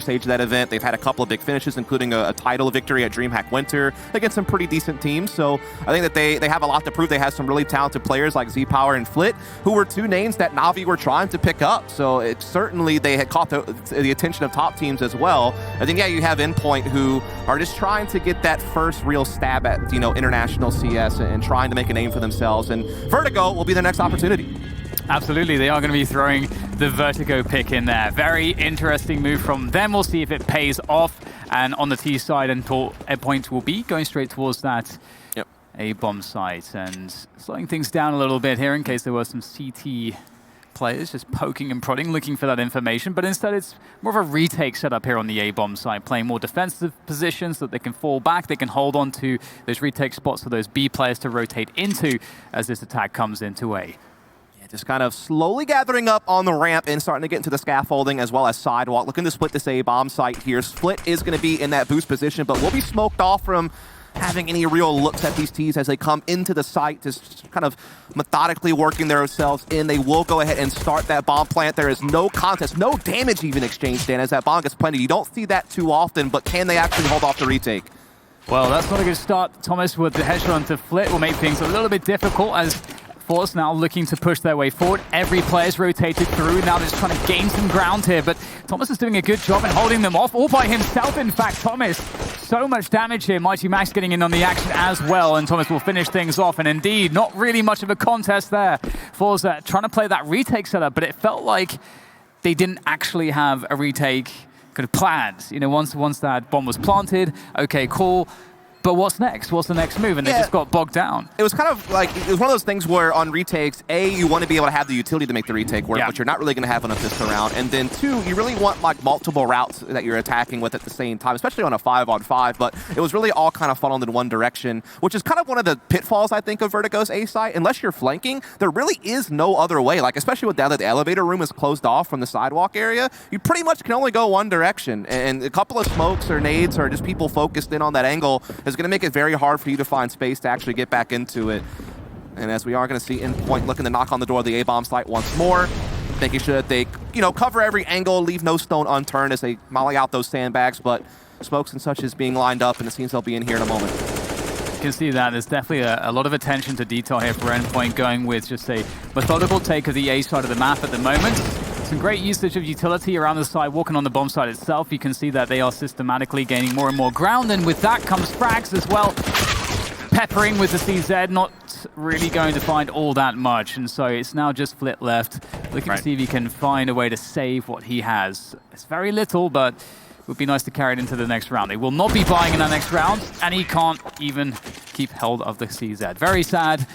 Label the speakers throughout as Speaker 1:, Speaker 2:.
Speaker 1: stage of that event. They've had a couple of big finishes, including a title victory at DreamHack Winter against some pretty decent teams. So I think that they have a lot to prove. They have some really talented players like Z-Power and Flit, who were two names that Na'Vi were trying to pick up. So it certainly they had caught the attention of top teams as well. I think, yeah, you have Endpoint, who are just trying to get that first real stab at, you know, international CS and trying to make a name for themselves. And Vertigo will be their next opportunity.
Speaker 2: Absolutely, they are going to be throwing the Vertigo pick in there. Very interesting move from them. We'll see if it pays off. And on the T side, Endpoint will be going straight towards that A-bomb site and slowing things down a little bit here in case there were some CT players just poking and prodding, looking for that information. But instead, it's more of a retake setup here on the A-bomb side, playing more defensive positions so that they can fall back. They can hold on to those retake spots for those B players to rotate into as this attack comes into A.
Speaker 1: Just kind of slowly gathering up on the ramp and starting to get into the scaffolding as well as sidewalk. Looking to split this A-bomb site here. Split is going to be in that boost position, but will be smoked off from having any real looks at these Ts as they come into the site, just kind of methodically working themselves in. They will go ahead and start that bomb plant. There is no contest, no damage even exchanged, Dan, as that bomb gets planted. You don't see that too often, but can they actually hold off the retake?
Speaker 2: Well, that's not a good start. Thomas with the headshot onto Flit will make things a little bit difficult as forZe now looking to push their way forward. Every player's rotated through. Now they're just trying to gain some ground here, but Thomas is doing a good job in holding them off, all by himself, in fact. Thomas, so much damage here. Mighty Max getting in on the action as well, and Thomas will finish things off. And indeed, not really much of a contest there. forZe trying to play that retake setup, but it felt like they didn't actually have a retake kind of planned. You know, once that bomb was planted, okay, cool. But what's next? What's the next move? And they just got bogged down.
Speaker 1: It was kind of like, it was one of those things where on retakes, A, you want to be able to have the utility to make the retake work, but you're not really going to have enough this round. And then two, you really want like multiple routes that you're attacking with at the same time, especially on a 5-on-5. But it was really all kind of funneled in one direction, which is kind of one of the pitfalls, I think, of Vertigo's A site. Unless you're flanking, there really is no other way. Like, especially with now that the elevator room is closed off from the sidewalk area, you pretty much can only go one direction. And a couple of smokes or nades or just people focused in on that angle is going to make it very hard for you to find space to actually get back into it. And as we are going to see Endpoint looking to knock on the door of the A-bomb site once more, making sure that they, you know, cover every angle, leave no stone unturned as they molly out those sandbags, but smokes and such is being lined up, and it seems they'll be in here in a moment.
Speaker 2: You can see that there's definitely a lot of attention to detail here for Endpoint, going with just a methodical take of the A side of the map at the moment. Some great usage of utility around the side, walking on the bomb side itself. You can see that they are systematically gaining more and more ground, and with that comes frags as well. Peppering with the CZ, not really going to find all that much, and so it's now just Flit left, looking to see if he can find a way to save what he has. It's very little, but it would be nice to carry it into the next round. They will not be buying in that next round, and he can't even keep hold of the CZ. Very sad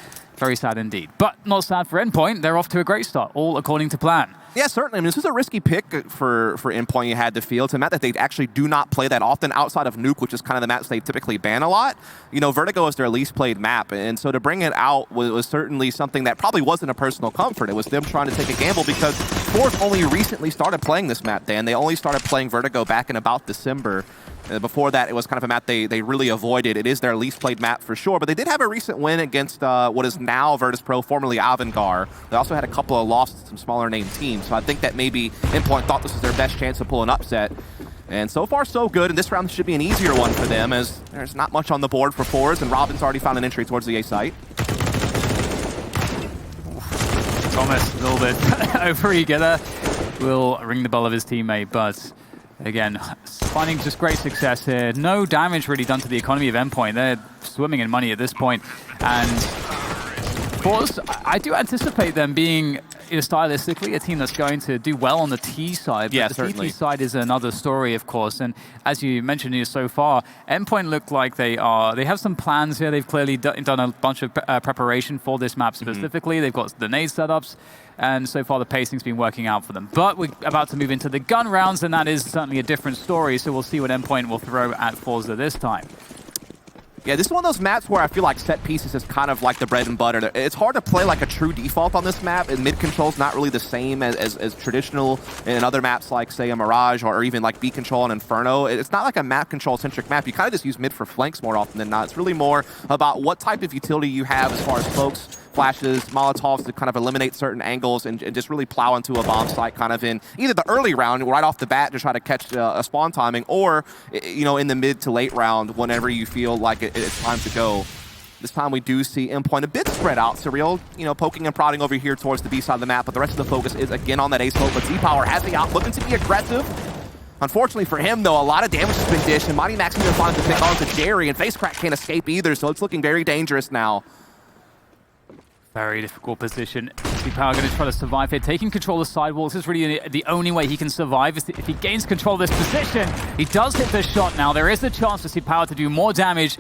Speaker 2: indeed. But not sad for Endpoint. They're off to a great start, all according to plan.
Speaker 1: Yeah, certainly. I mean, this was a risky pick for Endpoint you had to feel. It's a map that they actually do not play that often outside of Nuke, which is kind of the maps they typically ban a lot. You know, Vertigo is their least played map, and so to bring it out was certainly something that probably wasn't a personal comfort. It was them trying to take a gamble because forZe only recently started playing this map, Dan. They only started playing Vertigo back in about December. Before that, it was kind of a map they really avoided. It is their least played map for sure, but they did have a recent win against what is now Virtus.pro, formerly Avangar. They also had a couple of losses to some smaller name teams, so I think that maybe Endpoint thought this was their best chance to pull an upset. And so far, so good, and this round should be an easier one for them as there's not much on the board for forZe, and Robin's already found an entry towards the A site.
Speaker 2: Thomas, a little bit overeager there, will ring the bell of his teammate, but again, finding just great success here. No damage really done to the economy of Endpoint. They're swimming in money at this point. And forZe, I do anticipate them being, you know, stylistically a team that's going to do well on the T side. But the
Speaker 1: certainly.
Speaker 2: CT side is another story, of course. And as you mentioned here so far, Endpoint look like they have some plans here. They've clearly done a bunch of preparation for this map specifically. They've got the nade setups. And so far, the pacing's been working out for them. But we're about to move into the gun rounds, and that is certainly a different story. So we'll see what Endpoint will throw at forZe this time.
Speaker 1: Yeah, this is one of those maps where I feel like set pieces is kind of like the bread and butter. It's hard to play like a true default on this map, and mid control's not really the same as traditional in other maps like, say, a Mirage or even like B control and Inferno. It's not like a map control-centric map. You kind of just use mid for flanks more often than not. It's really more about what type of utility you have as far as folks flashes, Molotovs to kind of eliminate certain angles and just really plow into a bomb site kind of in either the early round, right off the bat, to try to catch a spawn timing, or, you know, in the mid to late round whenever you feel like it's time to go. This time we do see Endpoint a bit spread out. Surreal, you know, poking and prodding over here towards the B side of the map, but the rest of the focus is again on that A smoke. But Z-Power has the out, looking to be aggressive. Unfortunately for him, though, a lot of damage has been dished, and Mighty Max even finds to pick on to Jerry, and Face Crack can't escape either, so it's looking very dangerous now.
Speaker 2: Very difficult position. Z-Power going to try to survive here. Taking control of sidewalls is really the only way he can survive. Is if he gains control of this position. He does hit the shot now. There is a chance for Z-Power to do more damage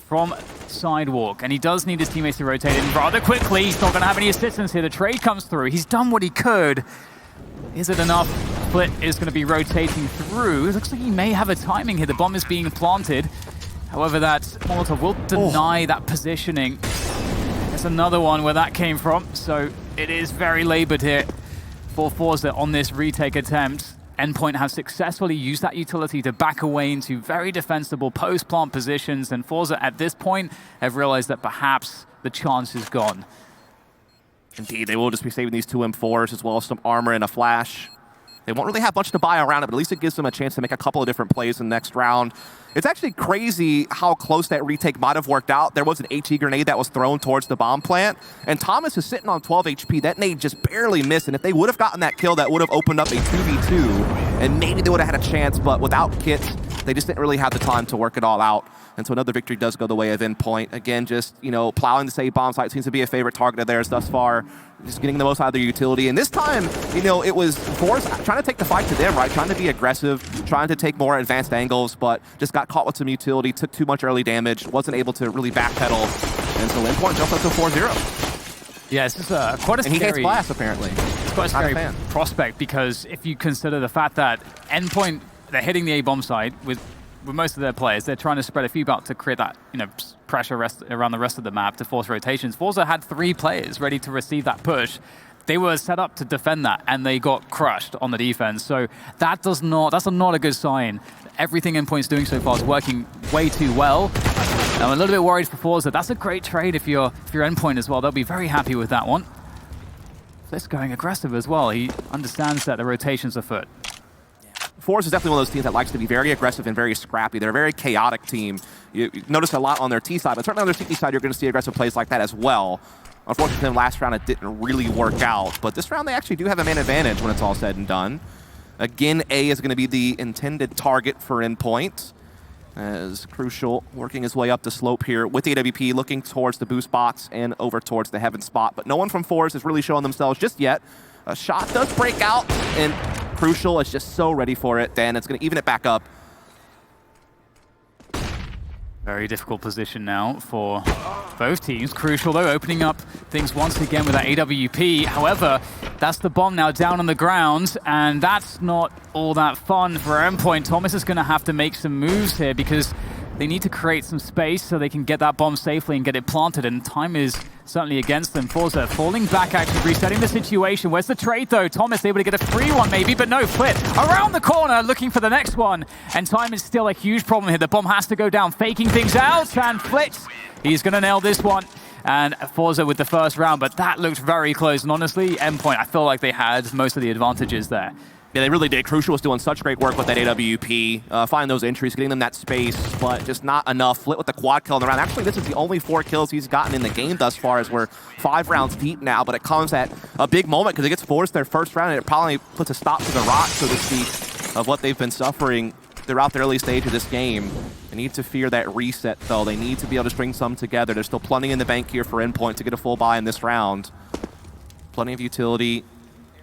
Speaker 2: from sidewalk, and he does need his teammates to rotate in rather quickly. He's not going to have any assistance here. The trade comes through. He's done what he could. Is it enough? Split is going to be rotating through. It looks like he may have a timing here. The bomb is being planted. However, that Molotov will deny that positioning. There's another one where that came from, so it is very labored here for forZe on this retake attempt. Endpoint have successfully used that utility to back away into very defensible post-plant positions, and forZe at this point have realized that perhaps the chance is gone.
Speaker 1: Indeed, they will just be saving these two M4s as well as some armor and a flash. They won't really have much to buy around it, but at least it gives them a chance to make a couple of different plays in the next round. It's actually crazy how close that retake might have worked out. There was an HE grenade that was thrown towards the bomb plant, and Thomas is sitting on 12 HP. That nade just barely missed, and if they would have gotten that kill, that would have opened up a 2v2, and maybe they would have had a chance, but without kits, they just didn't really have the time to work it all out. And so another victory does go the way of Endpoint. Again, just, you know, plowing the safe bomb site seems to be a favorite target of theirs thus far. Just getting the most out of their utility. And this time, you know, it was forZe trying to take the fight to them, right? Trying to be aggressive, trying to take more advanced angles, but just got caught with some utility, took too much early damage, wasn't able to really backpedal. And so Endpoint jumped up to 4-0.
Speaker 2: Yeah, it's just quite a scary...
Speaker 1: And he hates Blast, apparently.
Speaker 2: It's quite a scary prospect, because if you consider the fact that Endpoint, they're hitting the A-bomb site with most of their players, they're trying to spread a few out to create that, you know, pressure around the rest of the map to force rotations. forZe had 3 players ready to receive that push. They were set up to defend that, and they got crushed on the defense. So that's not a good sign. Everything Endpoint's doing so far is working way too well. I'm a little bit worried for forZe. That's a great trade if you're Endpoint as well. They'll be very happy with that one. This going aggressive as well. He understands that the rotation's afoot.
Speaker 1: forZe is definitely one of those teams that likes to be very aggressive and very scrappy. They're a very chaotic team. You notice a lot on their T side, but certainly on their CT side, you're going to see aggressive plays like that as well. Unfortunately, last round it didn't really work out, but this round they actually do have a man advantage when it's all said and done. Again, A is going to be the intended target for Endpoint, as Crucial working his way up the slope here with the AWP, looking towards the boost box and over towards the heaven spot, but no one from forZe is really showing themselves just yet. A shot does break out, and Crucial is just so ready for it, then it's going to even it back up.
Speaker 2: Very difficult position now for both teams. Crucial, though, opening up things once again with that AWP. However, that's the bomb now down on the ground, and that's not all that fun for Endpoint. Thomas is going to have to make some moves here, because they need to create some space so they can get that bomb safely and get it planted, and time is certainly against them. forZe falling back, actually resetting the situation. Where's the trade, though? Thomas able to get a free one maybe, but no, Flit around the corner looking for the next one, and time is still a huge problem here. The bomb has to go down, faking things out, and Flit, he's going to nail this one. And forZe with the first round, but that looked very close, and honestly, Endpoint, I feel like they had most of the advantages there.
Speaker 1: Yeah, they really did. Crucial was doing such great work with that AWP, finding those entries, getting them that space, but just not enough. Flit with the quad kill in the round. Actually, this is the only 4 kills he's gotten in the game thus far, as we're 5 rounds deep now, but it comes at a big moment because it gets forced their first round, and it probably puts a stop to the rot, so to speak, of what they've been suffering throughout the early stage of this game. They need to fear that reset, though. They need to be able to string some together. There's still plenty in the bank here for Endpoint to get a full buy in this round. Plenty of utility.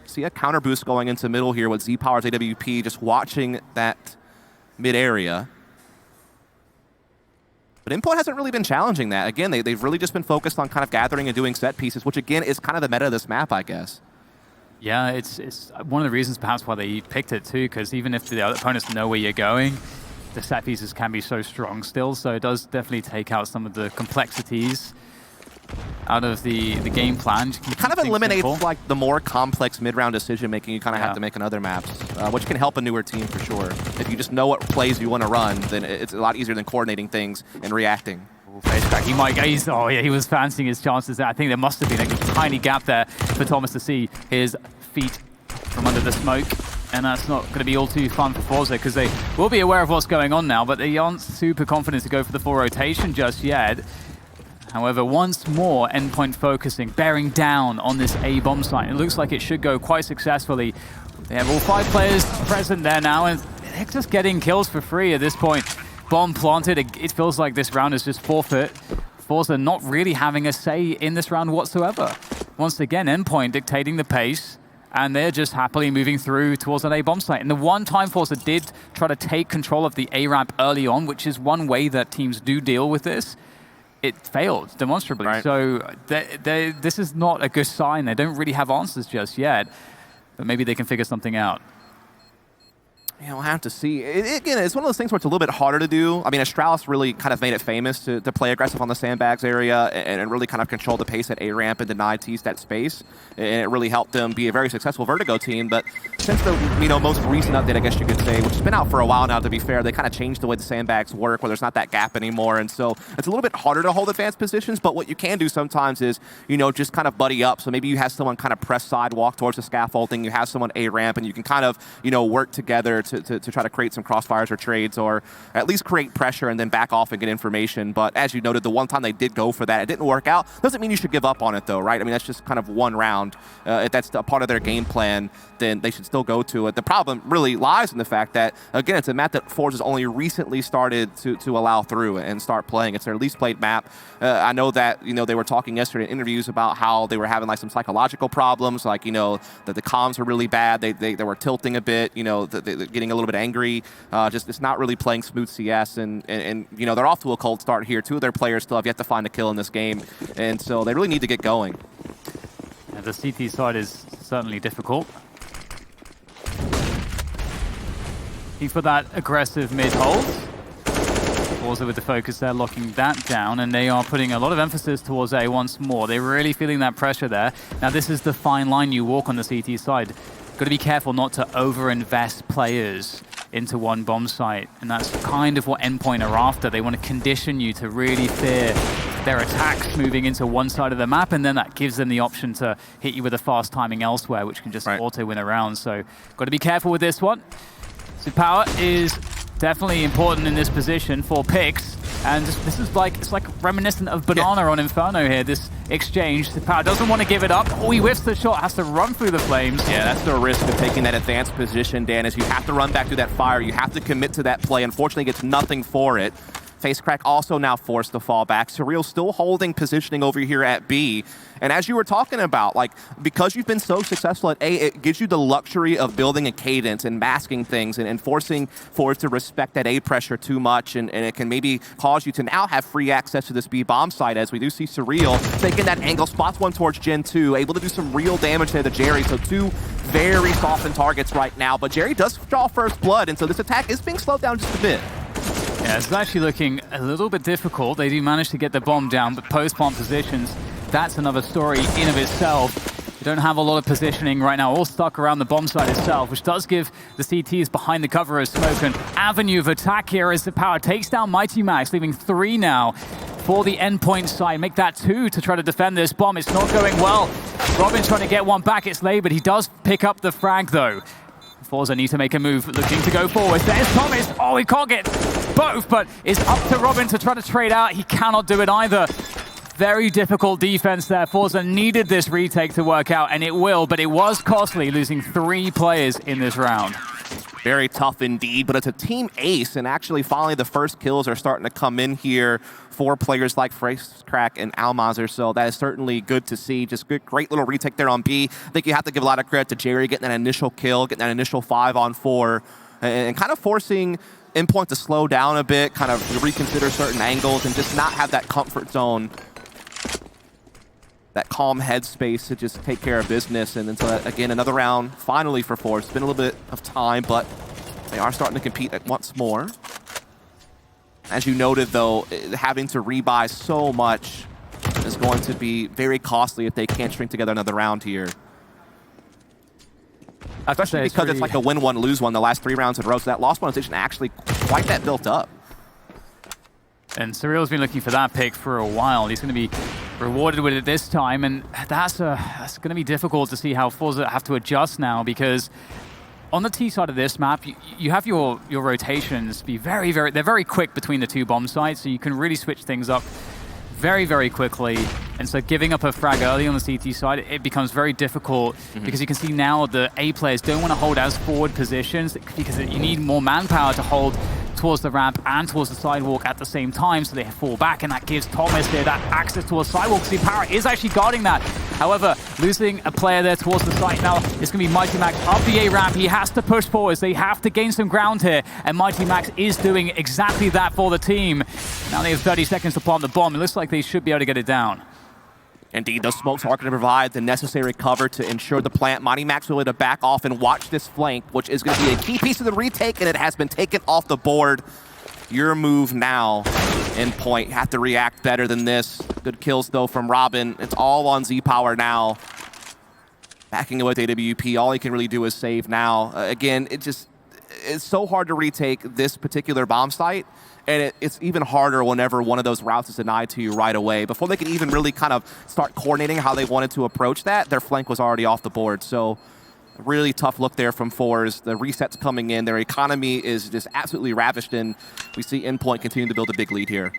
Speaker 1: See a counter boost going into middle here with Z-Power's AWP, just watching that mid area. But Endpoint hasn't really been challenging that. Again, they've really just been focused on kind of gathering and doing set pieces, which again is kind of the meta of this map, I guess.
Speaker 2: Yeah, it's one of the reasons perhaps why they picked it too, because even if the other opponents know where you're going, the set pieces can be so strong still, so it does definitely take out some of the complexities out of the game plan.
Speaker 1: It kind of eliminates like the more complex mid-round decision-making you kind of have to make in other maps, which can help a newer team for sure. If you just know what plays you want to run, then it's a lot easier than coordinating things and reacting.
Speaker 2: FaceCrack, he might gaze. Oh yeah, he was fancying his chances there. I think there must have been a tiny gap there for Thomas to see his feet from under the smoke. And that's not going to be all too fun for forZe because they will be aware of what's going on now, but they aren't super confident to go for the full rotation just yet. However, once more, Endpoint focusing, bearing down on this A bomb site. It looks like it should go quite successfully. They have all 5 players present there now, and they're just getting kills for free at this point. Bomb planted, it feels like this round is just forfeit. forZe not really having a say in this round whatsoever. Once again, Endpoint dictating the pace, and they're just happily moving through towards an A bomb site. And the one time forZe did try to take control of the A ramp early on, which is one way that teams do deal with this, it failed demonstrably. Right. So this is not a good sign. They don't really have answers just yet, but maybe they can figure something out.
Speaker 1: Yeah, we'll have to see. Again, it's one of those things where it's a little bit harder to do. I mean, Astralis really kind of made it famous to play aggressive on the sandbags area and really kind of control the pace at A-ramp and deny T-stat space. And it really helped them be a very successful Vertigo team. But since the most recent update, I guess you could say, which has been out for a while now, to be fair, they kind of changed the way the sandbags work, where there's not that gap anymore. And so it's a little bit harder to hold advanced positions. But what you can do sometimes is, just kind of buddy up. So maybe you have someone kind of press sidewalk towards the scaffolding. You have someone A-ramp, and you can kind of, work together to try to create some crossfires or trades, or at least create pressure and then back off and get information. But as you noted, the one time they did go for that, it didn't work out. Doesn't mean you should give up on it, though, right? I mean, that's just kind of one round. If that's a part of their game plan, then they should still go to it. The problem really lies in the fact that, again, it's a map that forZe has only recently started to allow through and start playing. It's their least played map. I know that, they were talking yesterday in interviews about how they were having like some psychological problems, like, that the comms were really bad. They were tilting a bit, getting a little bit angry. Just it's not really playing smooth CS, and they're off to a cold start here. 2 of their players still have yet to find a kill in this game, and so they really need to get going.
Speaker 2: Yeah, the CT side is certainly difficult. Looking for that aggressive mid-hold. forZe with the focus there, locking that down, and they are putting a lot of emphasis towards A once more. They're really feeling that pressure there. Now, this is the fine line you walk on the CT side. Got to be careful not to over-invest players into one bomb site, and that's kind of what Endpoint are after. They want to condition you to really fear their attacks moving into one side of the map, and then that gives them the option to hit you with a fast timing elsewhere, which can just auto-win a round. So, got to be careful with this one. So power is definitely important in this position for picks, and this is it's like reminiscent of Banana on Inferno here, this exchange. Power doesn't want to give it up. Oh, he whiffs the shot, has to run through the flames.
Speaker 1: Yeah, that's the risk of taking that advanced position, Dan, is you have to run back through that fire. You have to commit to that play. Unfortunately, gets nothing for it. FaceCrack also now forced to fall back. Surreal still holding positioning over here at B. And as you were talking about, because you've been so successful at A, it gives you the luxury of building a cadence and masking things and forcing forwards to respect that A pressure too much. And it can maybe cause you to now have free access to this B bomb site, as we do see Surreal taking that angle, spots one towards Gen 2, able to do some real damage there to Jerry. So 2 very softened targets right now. But Jerry does draw first blood, and so this attack is being slowed down just a bit.
Speaker 2: Yeah, it's actually looking a little bit difficult. They do manage to get the bomb down, but post-bomb positions, that's another story in of itself. They don't have a lot of positioning right now, all stuck around the bomb site itself, which does give the CTs behind the cover of smoke an avenue of attack here as the power takes down Mighty Max, leaving 3 now for the Endpoint side. Make that 2 to try to defend this bomb. It's not going well. Robin's trying to get one back. It's late, but he does pick up the frag, though. forZe need to make a move, looking to go forward. There's Thomas. Oh, he can't get both, but it's up to Robin to try to trade out. He cannot do it either. Very difficult defense there. forZe needed this retake to work out, and it will, but it was costly, losing 3 players in this round.
Speaker 1: Very tough indeed, but it's a team ace, and actually finally the first kills are starting to come in here for players like FaceCrack and Almazer, so that is certainly good to see. Just great little retake there on B. I think you have to give a lot of credit to Jerry getting that initial kill, getting that initial 5-on-4, and kind of forcing Endpoint to slow down a bit, kind of reconsider certain angles, and just not have that comfort zone, that calm headspace to just take care of business. And then so that, again, another round finally for forZe. It's been a little bit of time, but they are starting to compete once more. As you noted, though, having to rebuy so much is going to be very costly if they can't string together another round here. Especially because it's like a win one, lose one the last 3 rounds in a row. So that lost one position actually quite that built up.
Speaker 2: And Surreal's been looking for that pick for a while. He's going to be rewarded with it this time, and that's going to be difficult to see how forZe have to adjust now, because on the T side of this map, you have your rotations be they're very quick between the two bomb sites, so you can really switch things up very, very quickly. And so giving up a frag early on the CT side, it becomes very difficult because you can see now the A players don't want to hold as forward positions because you need more manpower to hold towards the ramp and towards the sidewalk at the same time, so they fall back, and that gives Thomas there that access towards sidewalk. See, Power is actually guarding that. However, losing a player there towards the site now, it's going to be Mighty Max up the A ramp. He has to push forwards. They have to gain some ground here, and Mighty Max is doing exactly that for the team. Now they have 30 seconds to plant the bomb. It looks like they should be able to get it down.
Speaker 1: Indeed, those smokes are going to provide the necessary cover to ensure the plant. Mighty Max will to back off and watch this flank, which is going to be a key piece of the retake, and it has been taken off the board. Your move now, Endpoint. Have to react better than this. Good kills, though, from Robin. It's all on Z Power now. Backing away with AWP, all he can really do is save now. Again, it's so hard to retake this particular bomb site. And it's even harder whenever one of those routes is denied to you right away. Before they can even really kind of start coordinating how they wanted to approach that, their flank was already off the board. So really tough look there from forZe. The resets coming in. Their economy is just absolutely ravished, and we see Endpoint continue to build a big lead here.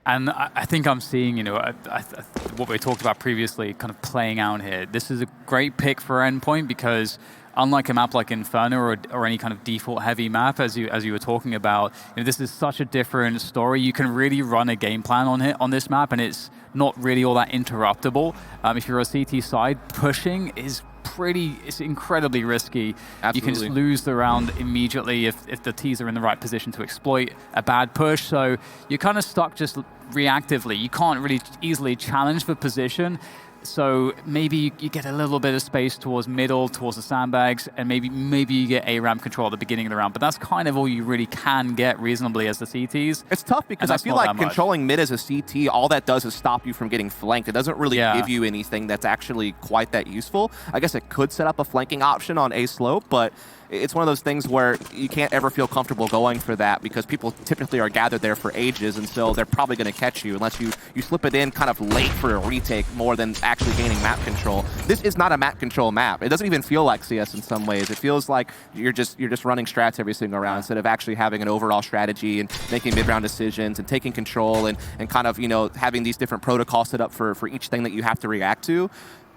Speaker 2: And I think I'm seeing, what we talked about previously kind of playing out here. This is a great pick for Endpoint because unlike a map like Inferno or any kind of default heavy map, as you were talking about, this is such a different story. You can really run a game plan on this map, and it's not really all that interruptible. If you're a CT side, pushing is it's incredibly risky.
Speaker 1: Absolutely.
Speaker 2: You can just lose the round immediately if the Ts are in the right position to exploit a bad push. So you're kind of stuck just reactively. You can't really easily challenge the position. So maybe you get a little bit of space towards middle, towards the sandbags, and maybe you get A ramp control at the beginning of the round. But that's kind of all you really can get reasonably as the CTs.
Speaker 1: It's tough because I feel like controlling mid as a CT, all that does is stop you from getting flanked. It doesn't really give you anything that's actually quite that useful. I guess it could set up a flanking option on A slope, but it's one of those things where you can't ever feel comfortable going for that because people typically are gathered there for ages, and so they're probably going to catch you unless you slip it in kind of late for a retake more than actually gaining map control. This is not a map control map. It doesn't even feel like CS in some ways. It feels like you're just running strats every single round instead of actually having an overall strategy and making mid-round decisions and taking control and kind of having these different protocols set up for each thing that you have to react to.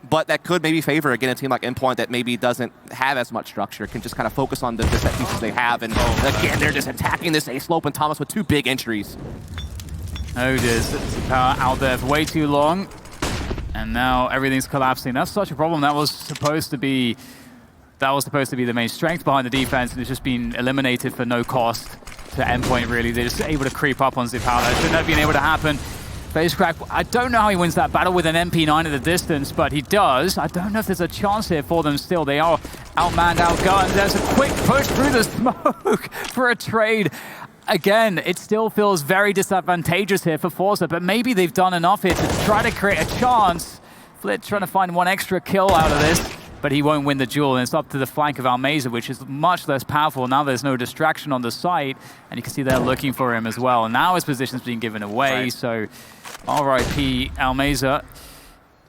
Speaker 1: But that could maybe favor, again, a team like Endpoint that maybe doesn't have as much structure, can just kind of focus on the set pieces they have. And again, they're just attacking this A-slope and Thomas with two big entries.
Speaker 2: Oh, there's power out there for way too long. And now everything's collapsing. That's such a problem. That was supposed to be the main strength behind the defense, and it's just been eliminated for no cost to Endpoint, really. They're just able to creep up on Zipala. That shouldn't have been able to happen. Face crack. I don't know how he wins that battle with an MP9 at the distance, but he does. I don't know if there's a chance here for them still. They are outmanned, outgunned. There's a quick push through the smoke for a trade. Again, it still feels very disadvantageous here for forZe, but maybe they've done enough here to try to create a chance. Flit trying to find one extra kill out of this, but he won't win the duel, and it's up to the flank of Almeza, which is much less powerful. Now there's no distraction on the site, and you can see they're looking for him as well. And now his position's being given away, so RIP Almeza.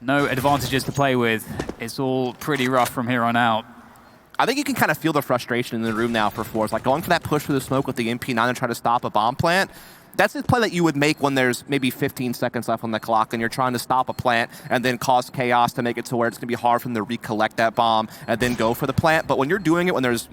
Speaker 2: No advantages to play with. It's all pretty rough from here on out.
Speaker 1: I think you can kind of feel the frustration in the room now for forZe. Like going for that push through the smoke with the MP9 and try to stop a bomb plant. That's the play that you would make when there's maybe 15 seconds left on the clock and you're trying to stop a plant and then cause chaos to make it to where it's going to be hard for them to recollect that bomb and then go for the plant. But when you're doing it when there's,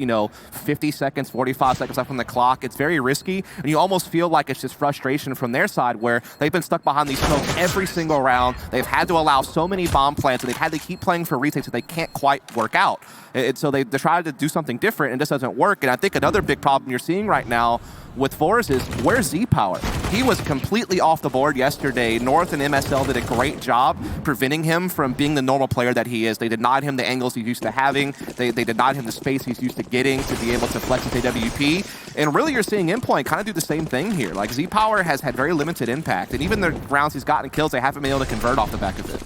Speaker 1: 50 seconds, 45 seconds left on the clock, it's very risky. And you almost feel like it's just frustration from their side where they've been stuck behind these smokes every single round. They've had to allow so many bomb plants and they've had to keep playing for retakes that they can't quite work out. And so they tried to do something different and it just doesn't work. And I think another big problem you're seeing right now with forZe is where's Z Power? He was completely off the board yesterday. North and MSL did a great job preventing him from being the normal player that he is. They denied him the angles he's used to having. They denied him the space he's used to getting to be able to flex his AWP. And really you're seeing Endpoint kind of do the same thing here. Like Z Power has had very limited impact. And even the rounds he's gotten kills, they haven't been able to convert off the back of it.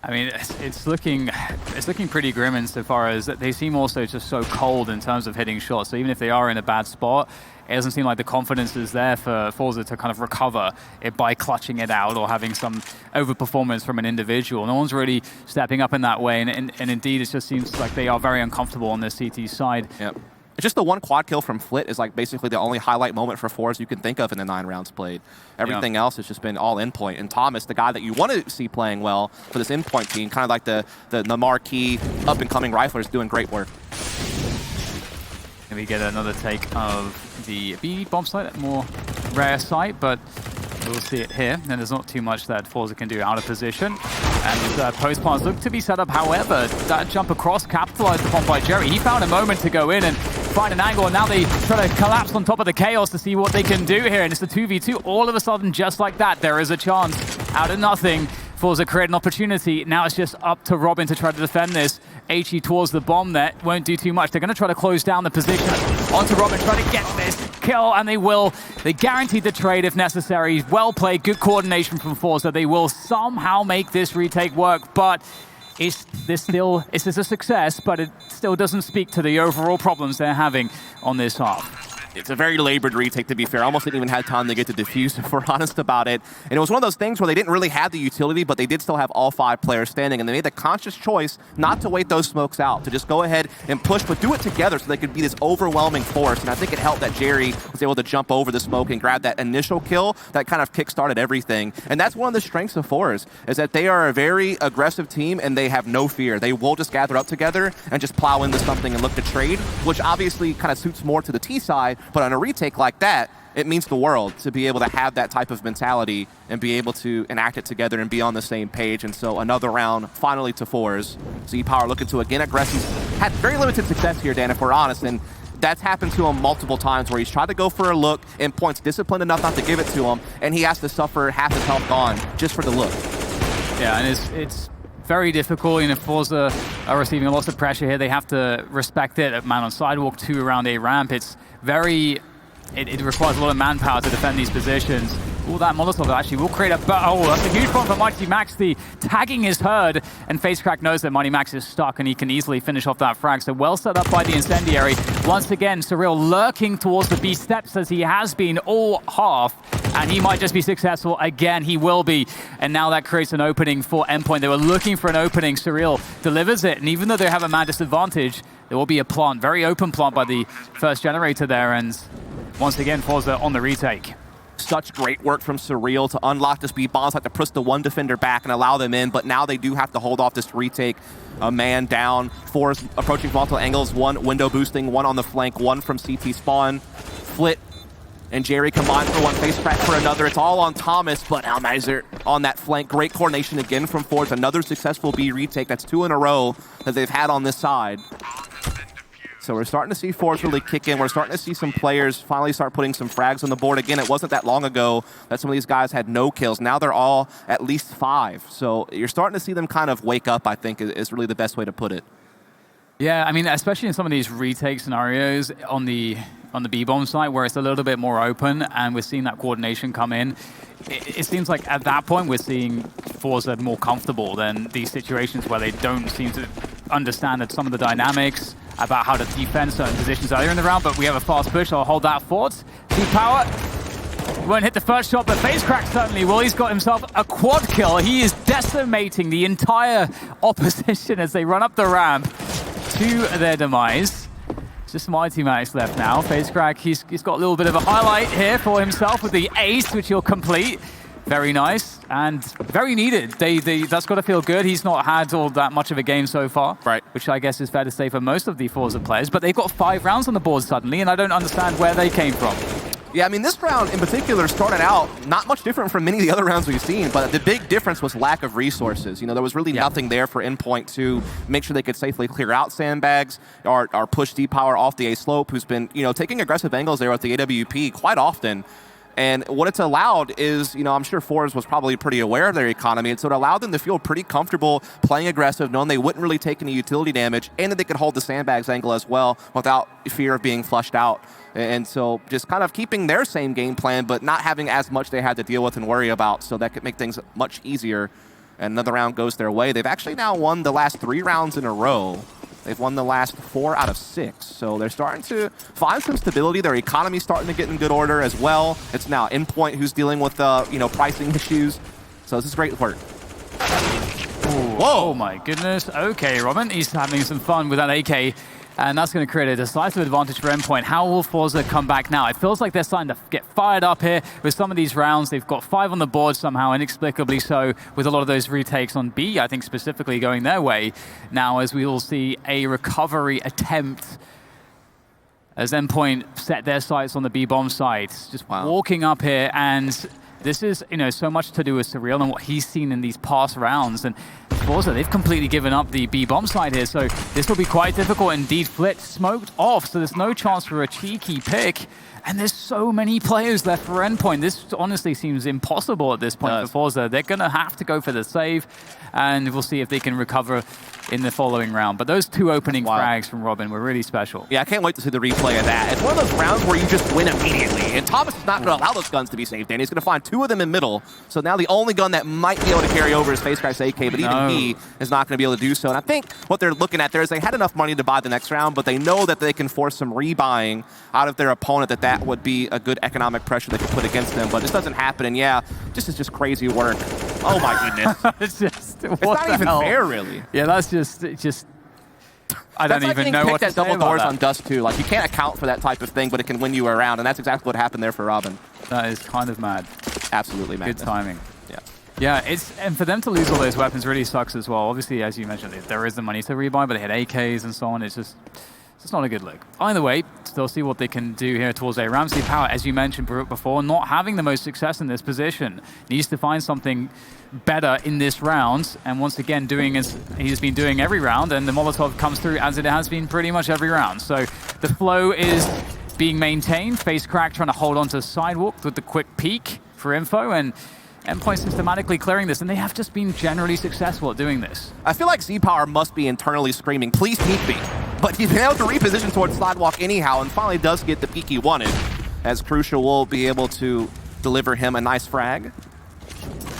Speaker 2: I mean, it's looking pretty grim insofar as that they seem also just so cold in terms of hitting shots. So even if they are in a bad spot, it doesn't seem like the confidence is there for forZe to kind of recover it by clutching it out or having some overperformance from an individual. No one's really stepping up in that way, and indeed it just seems like they are very uncomfortable on the CT side.
Speaker 1: Yep. Just the one quad kill from Flit is like basically the only highlight moment for forZe you can think of in the 9 rounds played. Everything else has just been all Endpoint. And Thomas, the guy that you want to see playing well for this Endpoint team, kind of like the marquee up-and-coming rifler, is doing great work.
Speaker 2: And we get another take of the B bomb site, a more rare site, but we'll see it here. And there's not too much that forZe can do out of position. And post plants look to be set up. However, that jump across capitalized upon by Jerry. He found a moment to go in and find an angle, and now they try to collapse on top of the chaos to see what they can do here. And it's a 2v2. All of a sudden, just like that, there is a chance out of nothing. forZe create an opportunity. Now it's just up to Robin to try to defend this. HE towards the bomb net won't do too much. They're going to try to close down the position onto Robin, try to get this kill, and they will. They guaranteed the trade if necessary. Well played, good coordination from forZe. They will somehow make this retake work, but this is a success, but it still doesn't speak to the overall problems they're having on this half.
Speaker 1: It's a very labored retake, to be fair. Almost didn't even have time to get to defuse, if we're honest about it. And it was one of those things where they didn't really have the utility, but they did still have all 5 players standing, and they made the conscious choice not to wait those smokes out, to just go ahead and push, but do it together so they could be this overwhelming force. And I think it helped that Jerry was able to jump over the smoke and grab that initial kill that kind of kick-started everything. And that's one of the strengths of forZe, is that they are a very aggressive team, and they have no fear. They will just gather up together and just plow into something and look to trade, which obviously kind of suits more to the T side, but on a retake like that, it means the world to be able to have that type of mentality and be able to enact it together and be on the same page. And so another round finally to forZe. Z-Power looking to again aggressive. Had very limited success here, Dan, if we're honest, and that's happened to him multiple times where he's tried to go for a look and Point's disciplined enough not to give it to him, and he has to suffer half his health gone just for the look.
Speaker 2: Yeah, and it's very difficult. You know, forZe are receiving a lot of pressure here. They have to respect it. Man on sidewalk, 2 around A ramp. It's very... It requires a lot of manpower to defend these positions. All that Molotov actually will create a... Oh, that's a huge problem for Mighty Max. The tagging is heard, and FaceCrack knows that Mighty Max is stuck, and he can easily finish off that frag. So well set up by the Incendiary. Once again, Surreal lurking towards the B steps as he has been all half, and he might just be successful again. He will be, and now that creates an opening for Endpoint. They were looking for an opening. Surreal delivers it, and even though they have a man disadvantage, there will be a plant, very open plant by the first generator there, and once again, forZe on the retake.
Speaker 1: Such great work from Surreal to unlock this B bombs, like to push the one defender back and allow them in, but now they do have to hold off this retake. A man down, forZe approaching multiple angles, 1 window boosting, 1 on the flank, 1 from CT spawn. Flit and Jerry combined for 1, FaceCrack for another. It's all on Thomas, but Almizer on that flank. Great coordination again from forZe. Another successful B retake. That's 2 in a row that they've had on this side. So we're starting to see forZe really kick in. We're starting to see some players finally start putting some frags on the board. Again, it wasn't that long ago that some of these guys had no kills. Now they're all at least 5. So you're starting to see them kind of wake up, I think, is really the best way to put it.
Speaker 2: Yeah, I mean, especially in some of these retake scenarios on the B-bomb side where it's a little bit more open and we're seeing that coordination come in. It seems like at that point we're seeing forZe more comfortable than these situations where they don't seem to understand that some of the dynamics about how to defend certain positions earlier in the round, but we have a fast push. I'll hold that fort. Z-Power won't hit the first shot, but FaceCrack certainly will. He's got himself a quad kill. He is decimating the entire opposition as they run up the ramp to their demise. Just Mighty Max left now. FaceCrack, he's got a little bit of a highlight here for himself with the ace, which he'll complete. Very nice and very needed. That's got to feel good. He's not had all that much of a game so far,
Speaker 1: right? Which
Speaker 2: I guess is fair to say for most of the forZe players. But they've got 5 rounds on the board suddenly, and I don't understand where they came from.
Speaker 1: Yeah, I mean, this round in particular started out not much different from many of the other rounds we've seen, but the big difference was lack of resources. You know, there was really nothing there for Endpoint to make sure they could safely clear out sandbags or push Z-Power off the A slope, who's been, you know, taking aggressive angles there with the AWP quite often. And what it's allowed is, you know, I'm sure forZe was probably pretty aware of their economy, and so it allowed them to feel pretty comfortable playing aggressive, knowing they wouldn't really take any utility damage, and that they could hold the sandbags angle as well without fear of being flushed out. And so just kind of keeping their same game plan, but not having as much they had to deal with and worry about, so that could make things much easier and another round goes their way. They've actually now won the last 3 rounds in a row. They've won the last 4 out of 6. So they're starting to find some stability. Their economy's starting to get in good order as well. It's now Endpoint who's dealing with pricing issues. So this is great work.
Speaker 2: Whoa! Oh my goodness. Okay, Robin, he's having some fun with that AK. And that's going to create a decisive advantage for Endpoint. How will forZe come back now? It feels like they're starting to get fired up here with some of these rounds. They've got 5 on the board somehow, inexplicably so, with a lot of those retakes on B, I think specifically going their way. Now, as we will see a recovery attempt as Endpoint set their sights on the B bomb site. Just walking up here, and this is, so much to do with Surreal and what he's seen in these past rounds. And forZe, they've completely given up the B bomb side here, so this will be quite difficult indeed. Flit smoked off, so there's no chance for a cheeky pick. And there's so many players left for Endpoint. This honestly seems impossible at this point for forZe. They're going to have to go for the save, and we'll see if they can recover in the following round. But those 2 opening frags from Robin were really special.
Speaker 1: Yeah, I can't wait to see the replay of that. It's one of those rounds where you just win immediately, and Thomas is not going to allow those guns to be saved in. He's going to find 2 of them in middle, so now the only gun that might be able to carry over is FaceCrack's AK, but even he is not going to be able to do so. And I think what they're looking at there is they had enough money to buy the next round, but they know that they can force some rebuying out of their opponent, that would be a good economic pressure they could put against them, but this doesn't happen, and yeah, this is just crazy work. Oh my goodness.
Speaker 2: it's
Speaker 1: not even fair, really.
Speaker 2: Yeah, that's just I don't even know what to say
Speaker 1: double
Speaker 2: about
Speaker 1: doors
Speaker 2: that.
Speaker 1: on Dust too. Like, you can't account for that type of thing, but it can win you around, and that's exactly what happened there for Robin.
Speaker 2: That is kind of mad.
Speaker 1: Absolutely mad.
Speaker 2: Good timing.
Speaker 1: Yeah.
Speaker 2: Yeah, and for them to lose all those weapons really sucks as well. Obviously, as you mentioned, there is the money to rebuy, but they had AKs and so on. It's just not a good look. Either way, still see what they can do here towards a Ramsey Power, as you mentioned before, not having the most success in this position. Needs to find something better in this round, and once again doing as he's been doing every round, and the Molotov comes through as it has been pretty much every round. So the flow is being maintained. FaceCrack trying to hold on to Sidewalk with the quick peek for info, and Endpoint systematically clearing this, and they have just been generally successful at doing this.
Speaker 1: I feel like Z-Power must be internally screaming, please peek me. But he's been able to reposition towards Sidewalk anyhow, and finally does get the peek he wanted, as Crucial will be able to deliver him a nice frag.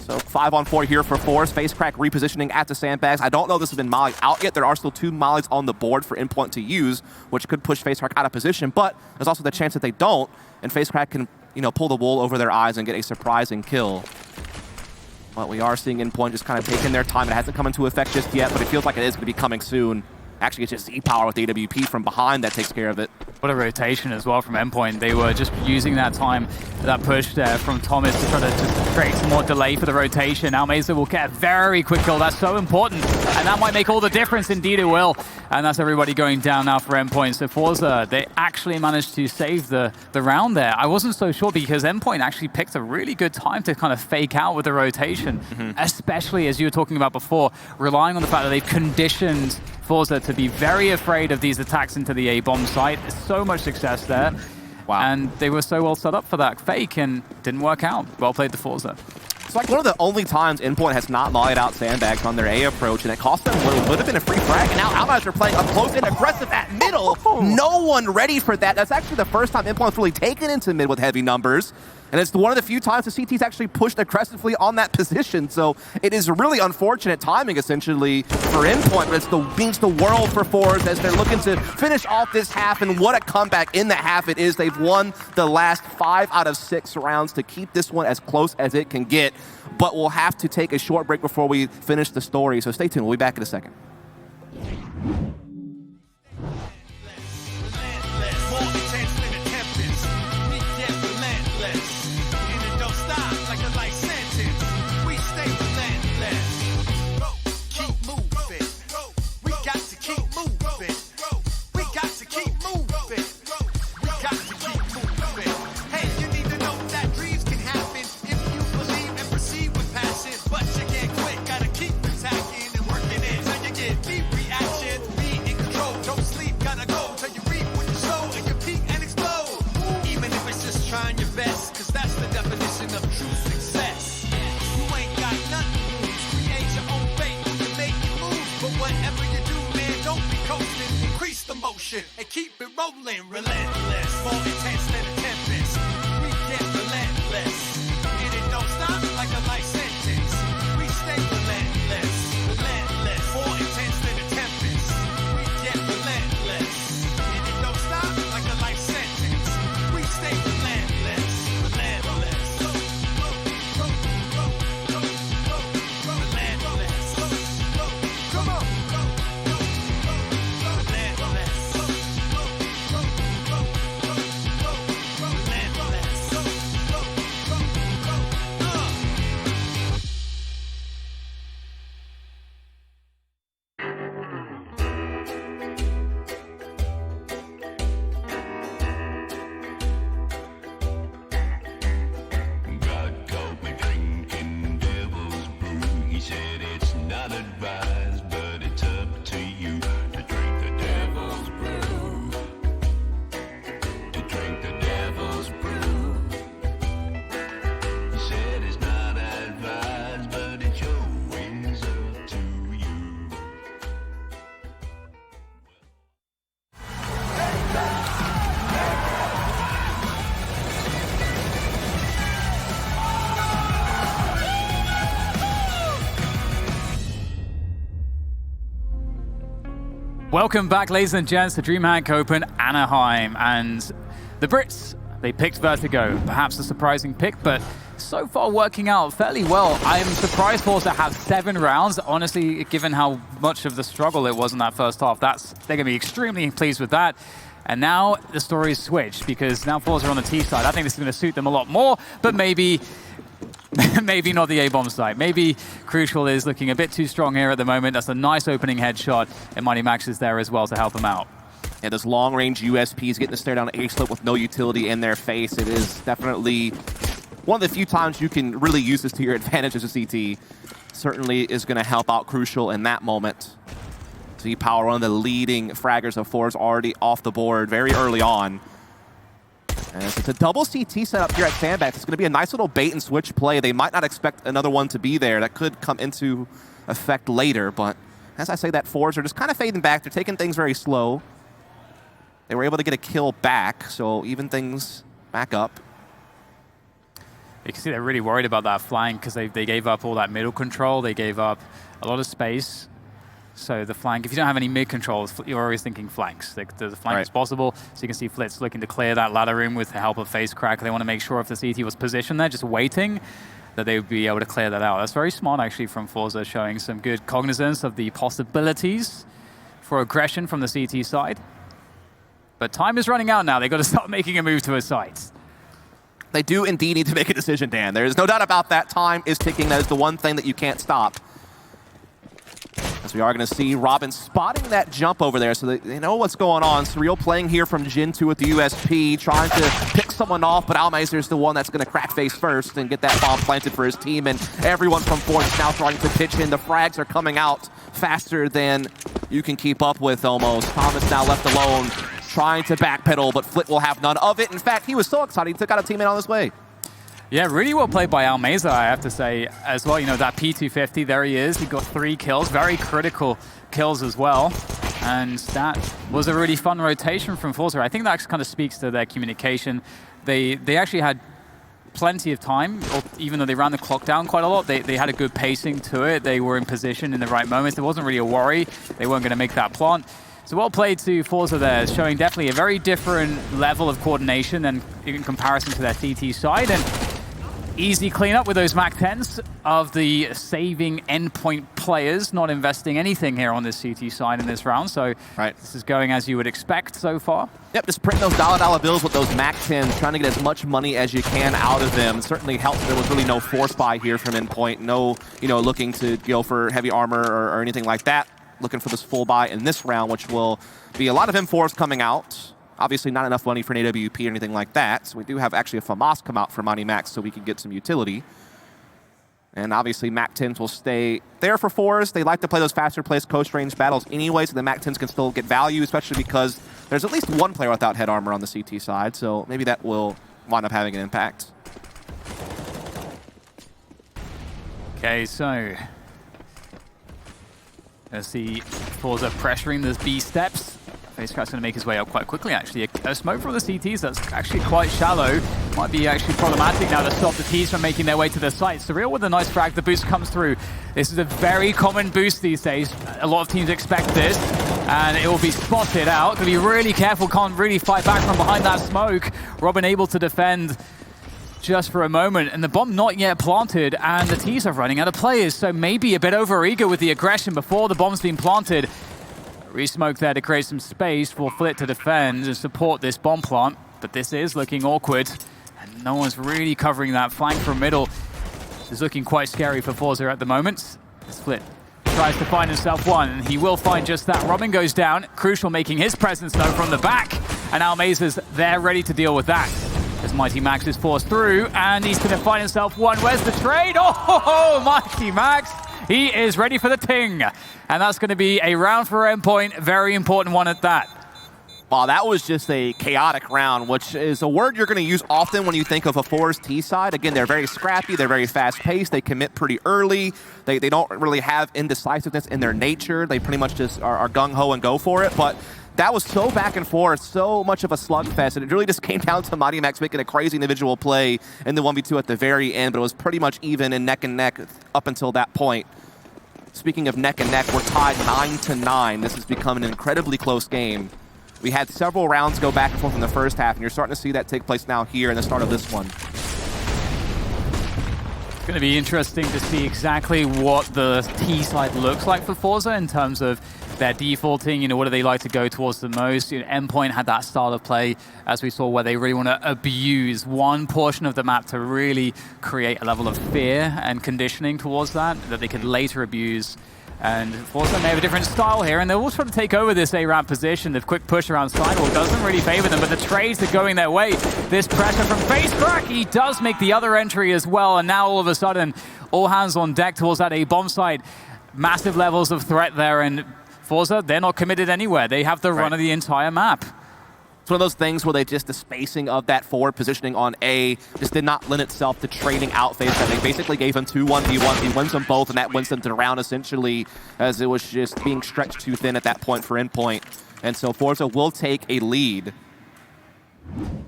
Speaker 1: So 5-on-4 here for forZe. FaceCrack repositioning at the sandbags. I don't know if this has been mollied out yet. There are still 2 mollies on the board for Endpoint to use, which could push FaceCrack out of position, but there's also the chance that they don't, and FaceCrack can pull the wool over their eyes and get a surprising kill. But we are seeing Endpoint just kind of taking their time. It hasn't come into effect just yet, but it feels like it is going to be coming soon. Actually, it's just Z-Power with AWP from behind that takes care of it.
Speaker 2: What a rotation as well from Endpoint. They were just using that time, that push there from Thomas to try to just create some more delay for the rotation. Now Mesa will get a very quick kill. That's so important, and that might make all the difference. Indeed it will. And that's everybody going down now for Endpoint. So forZe, they actually managed to save the round there. I wasn't so sure because Endpoint actually picked a really good time to kind of fake out with the rotation, especially as you were talking about before, relying on the fact that they've conditioned forZe to be very afraid of these attacks into the A-bomb site. There's so much success there.
Speaker 1: Wow.
Speaker 2: And they were so well set up for that fake and didn't work out. Well played to forZe.
Speaker 1: It's like one of the only times Endpoint has not mollied out sandbags on their A approach, and it cost them what would have been a free frag, and now Allies are playing up close and aggressive at middle. No one ready for that. That's actually the first time Endpoint's really taken into mid with heavy numbers. And it's one of the few times the CT's actually pushed aggressively on that position. So it is really unfortunate timing, essentially, for Endpoint, but it means the world for forZe as they're looking to finish off this half. And what a comeback in the half it is. They've won the last 5 out of 6 rounds to keep this one as close as it can get. But we'll have to take a short break before we finish the story. So stay tuned. We'll be back in a second.
Speaker 2: Welcome back, ladies and gents, to DreamHack Open Anaheim. And the Brits, they picked Vertigo. Perhaps a surprising pick, but so far working out fairly well. I am surprised forZe have 7 rounds. Honestly, given how much of the struggle it was in that first half, they're going to be extremely pleased with that. And now the story's switched, because now forZe are on the T side. I think this is going to suit them a lot more, but maybe not the A-bomb side. Maybe Crucial is looking a bit too strong here at the moment. That's a nice opening headshot, and Mighty Max is there as well to help him out.
Speaker 1: Yeah, those long-range USPs getting to stare down A-Slip with no utility in their face. It is definitely one of the few times you can really use this to your advantage as a CT. Certainly is going to help out Crucial in that moment. Z-Power, one of the leading fraggers of forZe, already off the board very early on. As it's a double CT setup here at Sandbags. It's going to be a nice little bait and switch play. They might not expect another one to be there. That could come into effect later, but as I say that, forZe are just kind of fading back. They're taking things very slow. They were able to get a kill back, so even things back up.
Speaker 2: You can see they're really worried about that flank because they gave up all that middle control. They gave up a lot of space. So the flank, if you don't have any mid controls, you're always thinking flanks. The flank is possible. So you can see Flitz looking to clear that ladder room with the help of Face Crack. They want to make sure if the CT was positioned there, just waiting, that they would be able to clear that out. That's very smart, actually, from forZe, showing some good cognizance of the possibilities for aggression from the CT side. But time is running out now. They've got to start making a move to a site.
Speaker 1: They do indeed need to make a decision, Dan. There's no doubt about that. Time is ticking. That is the one thing that you can't stop. As we are going to see Robin spotting that jump over there, so they know what's going on. Surreal playing here from Gen 2 with the USP, trying to pick someone off, but Almazer is the one that's going to crack face first and get that bomb planted for his team. And everyone from forZe is now trying to pitch in. The frags are coming out faster than you can keep up with almost. Thomas now left alone, trying to backpedal, but Flit will have none of it. In fact, he was so excited, he took out a teammate on his way.
Speaker 2: Yeah, really well played by Almazer, I have to say, as well. You know, that P250, there he is. He got 3 kills, very critical kills as well. And that was a really fun rotation from forZe. I think that kind of speaks to their communication. They actually had plenty of time, even though they ran the clock down quite a lot. They had a good pacing to it. They were in position in the right moments. There wasn't really a worry. They weren't going to make that plant. So well played to forZe there, showing definitely a very different level of coordination than in comparison to their CT side. And easy cleanup with those MAC-10s of the saving Endpoint players, not investing anything here on this CT side in this round. So This is going as you would expect so far.
Speaker 1: Yep, just print those dollar bills with those MAC-10s, trying to get as much money as you can out of them. It certainly helps. There was really no force buy here from Endpoint. No, looking to go for heavy armor or anything like that. Looking for this full buy in this round, which will be a lot of M4s coming out. Obviously not enough money for an AWP or anything like that. So we do have actually a FAMAS come out for Mighty Max so we can get some utility. And obviously MAC-10s will stay there for forZe. They like to play those faster placed coast range battles anyway, so the MAC-10s can still get value, especially because there's at least one player without head armor on the CT side. So maybe that will wind up having an impact.
Speaker 2: Okay, so let's see forZe pressuring those B steps. FaceCrack's going to make his way up quite quickly, actually. A smoke from the CTs that's actually quite shallow. Might be actually problematic now to stop the Ts from making their way to the site. Surreal with a nice frag. The boost comes through. This is a very common boost these days. A lot of teams expect this, and it will be spotted out. Got to be really careful. Can't really fight back from behind that smoke. Robin able to defend just for a moment, and the bomb not yet planted, and the Ts are running out of players, so maybe a bit over-eager with the aggression before the bomb's been planted. Re-smoke there to create some space for Flit to defend and support this bomb plant, but this is looking awkward, and no one's really covering that flank from middle. This is looking quite scary for forZe at the moment. As Flit tries to find himself one, and he will find just that. Robin goes down, Crucial making his presence known from the back, and Almazer's there ready to deal with that. As Mighty Max is forced through, and he's going to find himself one. Where's the trade? Oh, Mighty Max! He is ready for the ting. And that's going to be a round for Endpoint. Very important one at that.
Speaker 1: Wow, that was just a chaotic round, which is a word you're going to use often when you think of a forZe T side. Again, they're very scrappy. They're very fast-paced. They commit pretty early. They don't really have indecisiveness in their nature. They pretty much just are gung-ho and go for it. But that was so back and forth, so much of a slugfest, and it really just came down to Mighty Max making a crazy individual play in the 1v2 at the very end, but it was pretty much even and neck up until that point. speaking of neck and neck, we're tied 9-9. This has become an incredibly close game. We had several rounds go back and forth in the first half, and you're starting to see that take place now here in the start of this one.
Speaker 2: It's going to be interesting to see exactly what the T side looks like for forZe in terms of their defaulting. You know, what do they like to go towards the most? You know, Endpoint had that style of play, as we saw, where they really want to abuse one portion of the map to really create a level of fear and conditioning towards that they could later abuse. And forZe may have a different style here, and they're all trying to take over this A-ramp position. The quick push around sidewalk doesn't really favor them, but the trades are going their way. This pressure from FaceCrack, he does make the other entry as well, and now all of a sudden, all hands on deck towards that A-bomb site. Massive levels of threat there, and forZe, they're not committed anywhere. They have the run of the entire map.
Speaker 1: It's one of those things where the spacing of that forward positioning on A just did not lend itself to trading out FaceCrack. They basically gave him 2-1v1. He wins them both, and that wins them to the round, essentially, as it was just being stretched too thin at that point for Endpoint. And so forZe will take a lead.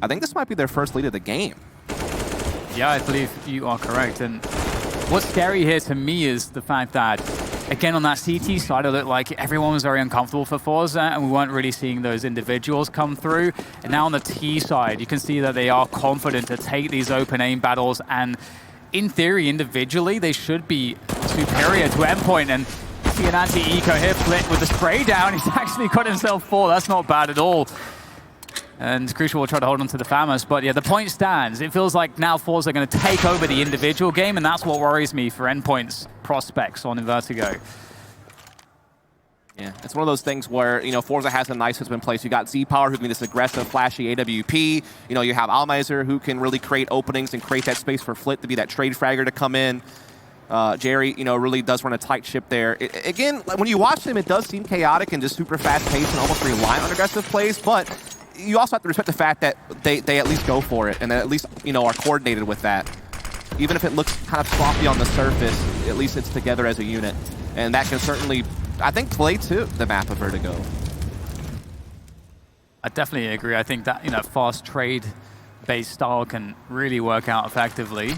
Speaker 1: I think this might be their first lead of the game.
Speaker 2: Yeah, I believe you are correct. And what's scary here to me is the fact that, again, on that CT side, it looked like everyone was very uncomfortable for forZe, and we weren't really seeing those individuals come through. And now on the T side, you can see that they are confident to take these open aim battles, and in theory, individually, they should be superior to Endpoint. And see an anti-eco here, Flit with the spray down. He's actually got himself 4. That's not bad at all. And Crucial will try to hold on to the FAMAS, but yeah, the point stands. It feels like now forZe are going to take over the individual game, and that's what worries me for Endpoint's prospects on Vertigo.
Speaker 1: Yeah, it's one of those things where, you know, forZe has a nice system in place. You got Z-Power, who can be this aggressive, flashy AWP. You know, you have Almiser, who can really create openings and create that space for Flit to be that trade fragger to come in. Jerry, you know, really does run a tight ship there. Again, when you watch him, it does seem chaotic and just super fast-paced and almost reliant on aggressive plays, but you also have to respect the fact that they at least go for it and at least, you know, are coordinated with that. Even if it looks kind of sloppy on the surface, at least it's together as a unit. And that can certainly, I think, play to the map of Vertigo.
Speaker 2: I definitely agree. I think that, you know, fast trade-based style can really work out effectively.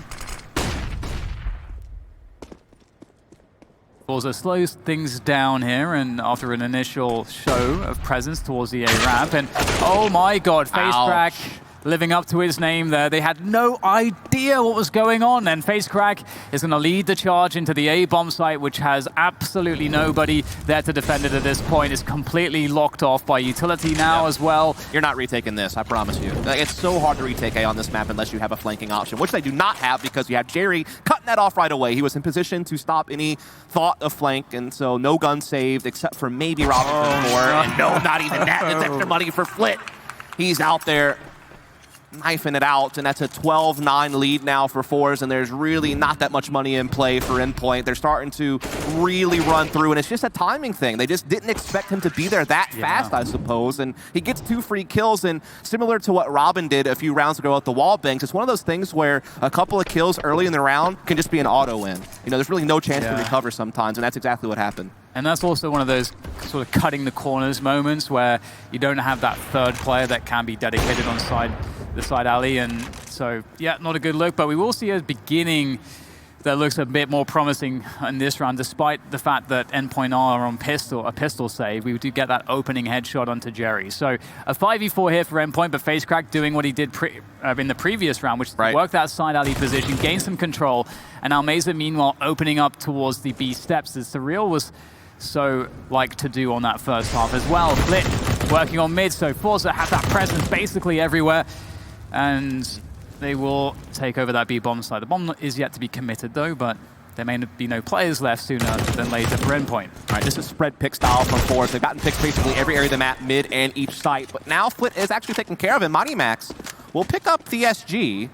Speaker 2: forZe slows things down here, and after an initial show of presence towards the A-ramp, and oh my god, FaceCrack living up to his name there. They had no idea what was going on, and FaceCrack is going to lead the charge into the A-bomb site, which has absolutely nobody there to defend it at this point. It's completely locked off by utility now as well.
Speaker 1: You're not retaking this, I promise you. Like, it's so hard to retake A on this map unless you have a flanking option, which they do not have because you have Jerry cutting that off right away. He was in position to stop any thought of flank, and so no gun saved except for maybe Robinson more. And no, not even that. It's extra money for Flit. He's out there knifing it out, and that's a 12-9 lead now for forZe, and there's really not that much money in play for Endpoint. They're starting to really run through, and it's just a timing thing. They just didn't expect him to be there that fast, I suppose, and he gets 2 free kills, and similar to what Robin did a few rounds ago at the wall banks, it's one of those things where a couple of kills early in the round can just be an auto win. You know, there's really no chance to recover sometimes, and that's exactly what happened.
Speaker 2: And that's also one of those sort of cutting the corners moments where you don't have that third player that can be dedicated on the side alley. And so, yeah, not a good look, but we will see a beginning that looks a bit more promising in this round, despite the fact that Endpoint are on a pistol save. We do get that opening headshot onto Jerry. So a 5v4 here for Endpoint, but FaceCrack doing what he did in the previous round, which is work that side alley position, gain some control, and Almeza, meanwhile, opening up towards the B steps, as Surreal was so like to do on that first half as well. Flit working on mid, so forZe have that presence basically everywhere, and they will take over that B bomb side. The bomb is yet to be committed though, but there may be no players left sooner than later for Endpoint.
Speaker 1: All right, this is spread pick style from forZe. They've gotten picks basically every area of the map, mid and each site, but now Flit is actually taking care of him. Max will pick up the SG,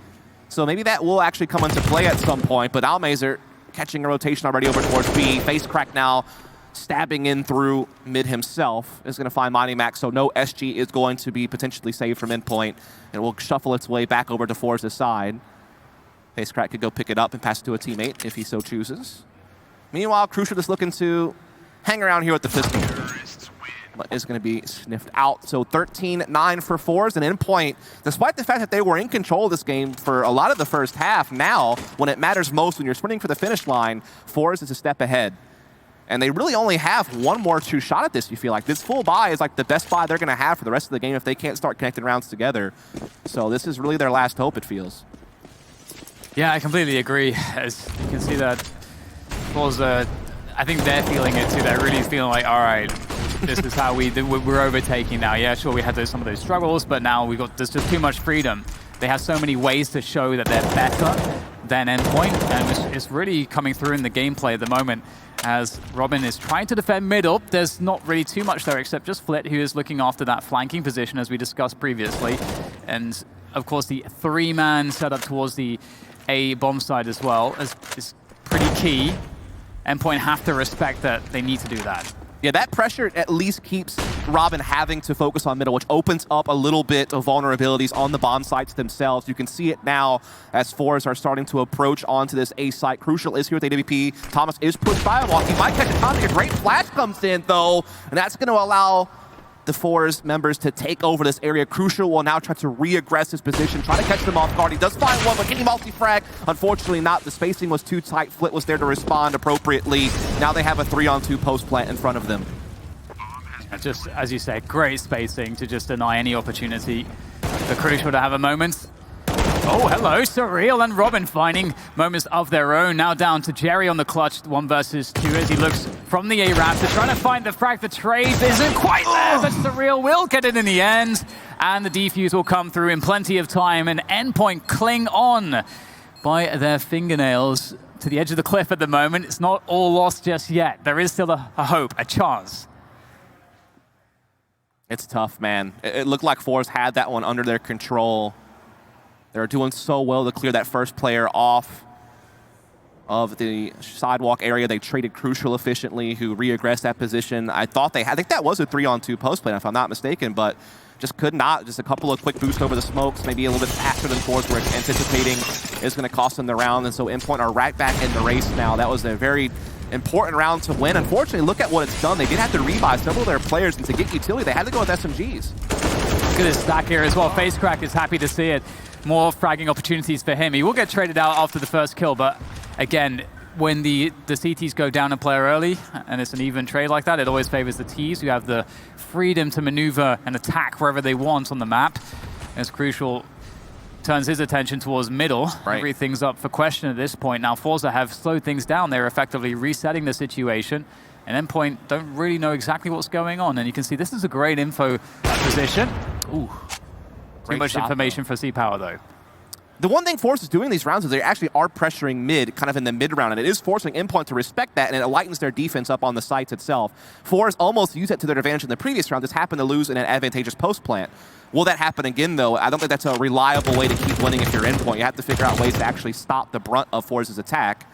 Speaker 1: so maybe that will actually come into play at some point, but Almazer catching a rotation already over towards B. FaceCrack now stabbing in through mid himself is going to find Max, so no SG is going to be potentially saved from Endpoint, and will shuffle its way back over to forZe's side. FaceCrack could go pick it up and pass it to a teammate if he so chooses. Meanwhile, Crucial is looking to hang around here with the pistol, but is going to be sniffed out. So 13-9 for forZe, and Endpoint, despite the fact that they were in control of this game for a lot of the first half, now, when it matters most, when you're sprinting for the finish line, forZe is a step ahead. And they really only have one more true shot at this, you feel like. This full buy is like the best buy they're going to have for the rest of the game if they can't start connecting rounds together. So this is really their last hope, it feels.
Speaker 2: Yeah, I completely agree. As you can see that forZe, I think they're feeling it too. They're really feeling like, all right, this is how we're overtaking now. Yeah, sure, we had some of those struggles, but now there's just too much freedom. They have so many ways to show that they're better than Endpoint, and it's really coming through in the gameplay at the moment. As Robin is trying to defend mid up, there's not really too much there except just Flit, who is looking after that flanking position as we discussed previously. And of course the 3-man setup towards the A bomb side as well is pretty key. Endpoint have to respect that they need to do that.
Speaker 1: Yeah, that pressure at least keeps Robin having to focus on middle, which opens up a little bit of vulnerabilities on the bomb sites themselves. You can see it now as forZe are starting to approach onto this A site. Crucial is here with AWP. Thomas is pushed by a walk. He might catch a Tommy. A great flash comes in, though, and that's going to allow the forZe members to take over this area. Crucial will now try to re-aggress his position, try to catch them off guard. He does find one, but can he multi-frag? Unfortunately not. The spacing was too tight. Flit was there to respond appropriately. Now they have a 3-on-2 post plant in front of them.
Speaker 2: Just, as you said, great spacing to just deny any opportunity for Crucial to have a moment. Oh, hello, Surreal and Robin finding moments of their own. Now down to Jerry on the clutch, 1 versus 2 as he looks from the A-ramp to trying to find the frag. The trade isn't quite there, but Surreal will get it in the end. And the defuse will come through in plenty of time. And Endpoint cling on by their fingernails to the edge of the cliff at the moment. It's not all lost just yet. There is still a hope, a chance.
Speaker 1: It's tough, man. It looked like forZe had that one under their control. They were doing so well to clear that first player off of the sidewalk area. They traded Crucial efficiently, who re-aggressed that position. I think that was a 3-on-2 post play, if I'm not mistaken, but just could not. Just a couple of quick boosts over the smokes, maybe a little bit faster than forZe were anticipating is going to cost them the round. And so Endpoint are right back in the race now. That was a very important round to win. Unfortunately, look at what it's done. They did have to rebuy several of their players, and to get utility, they had to go with SMGs.
Speaker 2: Look at his stack here as well. FaceCrack is happy to see it. More fragging opportunities for him. He will get traded out after the first kill, but again, when the CTs go down a player early, and it's an even trade like that, it always favors the Ts who have the freedom to maneuver and attack wherever they want on the map. As Crucial turns his attention towards middle, right. Everything's up for question at this point. Now forZe have slowed things down. They're effectively resetting the situation, and Endpoint don't really know exactly what's going on. And you can see this is a great info position. Ooh. Too much information for C-Power, though.
Speaker 1: The one thing forZe is doing in these rounds is they actually are pressuring mid, kind of in the mid round, and it is forcing Endpoint to respect that, and it lightens their defense up on the sites itself. forZe almost used it to their advantage in the previous round, just happened to lose in an advantageous post plant. Will that happen again, though? I don't think that's a reliable way to keep winning if you're Endpoint. You have to figure out ways to actually stop the brunt of forZe's attack.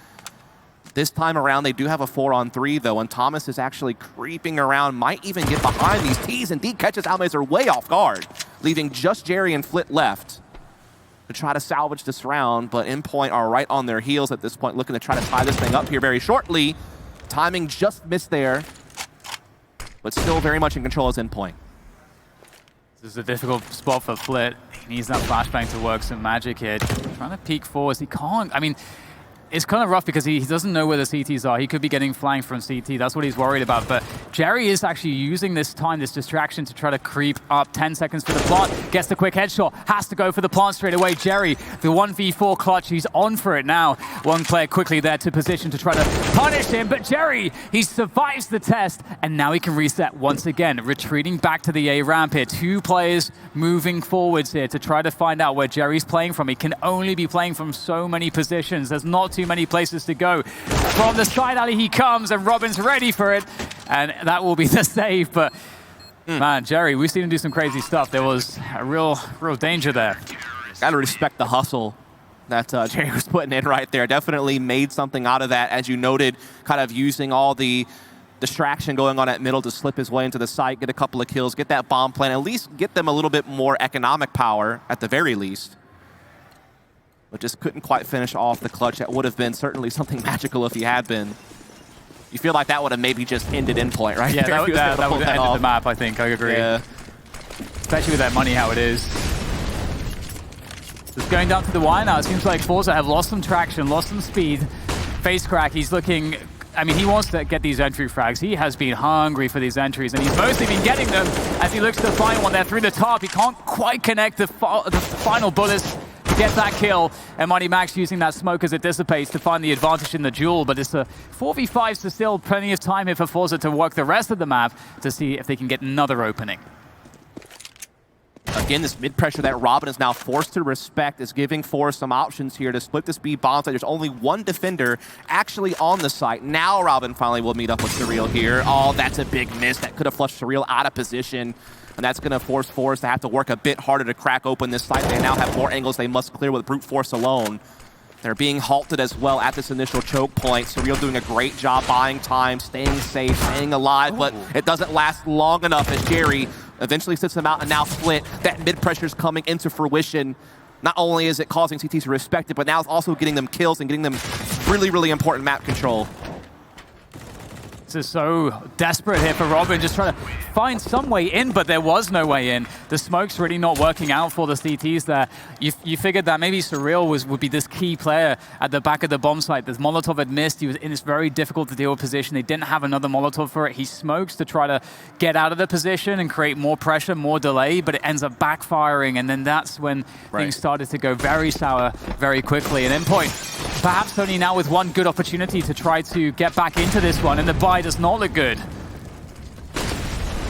Speaker 1: This time around, they do have a 4-on-3, though, and Thomas is actually creeping around, might even get behind these Ts, and D catches Almays are way off guard, leaving just Jerry and Flit left to try to salvage this round, but Endpoint are right on their heels at this point, looking to try to tie this thing up here very shortly. Timing just missed there, but still very much in control as Endpoint.
Speaker 2: This is a difficult spot for Flit. He needs that flashbang to work some magic here. Trying to peek forwards, he can't. I mean, it's kind of rough because he doesn't know where the CTs are. He could be getting flanked from CT. That's what he's worried about. But Jerry is actually using this time, this distraction, to try to creep up. 10 seconds for the plant. Gets the quick headshot. Has to go for the plant straight away. Jerry, the 1v4 clutch. He's on for it now. One player quickly there to position to try to punish him. But Jerry, he survives the test. And now he can reset once again. Retreating back to the A ramp here. 2 players moving forwards here to try to find out where Jerry's playing from. He can only be playing from so many positions. There's not too many places to go. From the side alley he comes, and Robin's ready for it, and that will be the save. But man, Jerry, we've seen him do some crazy stuff. There was a real danger there.
Speaker 1: Gotta respect the hustle that Jerry was putting in right there. Definitely made something out of that, as you noted, kind of using all the distraction going on at middle to slip his way into the site, get a couple of kills, get that bomb plan, at least get them a little bit more economic power at the very least. But just couldn't quite finish off the clutch. That would have been certainly something magical if he had been. You feel like that would have maybe just ended Endpoint, right?
Speaker 2: Yeah, that would have ended the map, I think. I agree. Yeah. Especially with that money how it is. Just going down to the Y now. It seems like forZe have lost some traction, lost some speed. FaceCrack, he's looking I mean, he wants to get these entry frags. He has been hungry for these entries, and he's mostly been getting them as he looks to find one there through the top. He can't quite connect the final bullets to get that kill, and Mighty Max using that smoke as it dissipates to find the advantage in the duel. But it's a 4v5, so still plenty of time here for forZe to work the rest of the map to see if they can get another opening.
Speaker 1: Again, this mid-pressure that Robin is now forced to respect is giving forZe some options here to split this B bomb site. There's only one defender actually on the site. Now Robin finally will meet up with Surreal here. Oh, that's a big miss. That could have flushed Surreal out of position. And that's going to force forZe to have to work a bit harder to crack open this site. They now have more angles they must clear with brute force alone. They're being halted as well at this initial choke point. Surreal doing a great job buying time, staying safe, staying alive, but it doesn't last long enough as Jerry eventually sits them out, and now Split. That mid-pressure's coming into fruition. Not only is it causing CT to respect it, but now it's also getting them kills and getting them really, really important map control.
Speaker 2: This is so desperate here for Robin, just trying to find some way in, but there was no way in. The smoke's really not working out for the CTs there. You figured that maybe Surreal would be this key player at the back of the bomb site. The Molotov had missed. He was in this very difficult to deal with position. They didn't have another Molotov for it. He smokes to try to get out of the position and create more pressure, more delay, but it ends up backfiring, and then that's when things started to go very sour very quickly. And Endpoint, perhaps only now with one good opportunity to try to get back into this one, and the buy does not look good.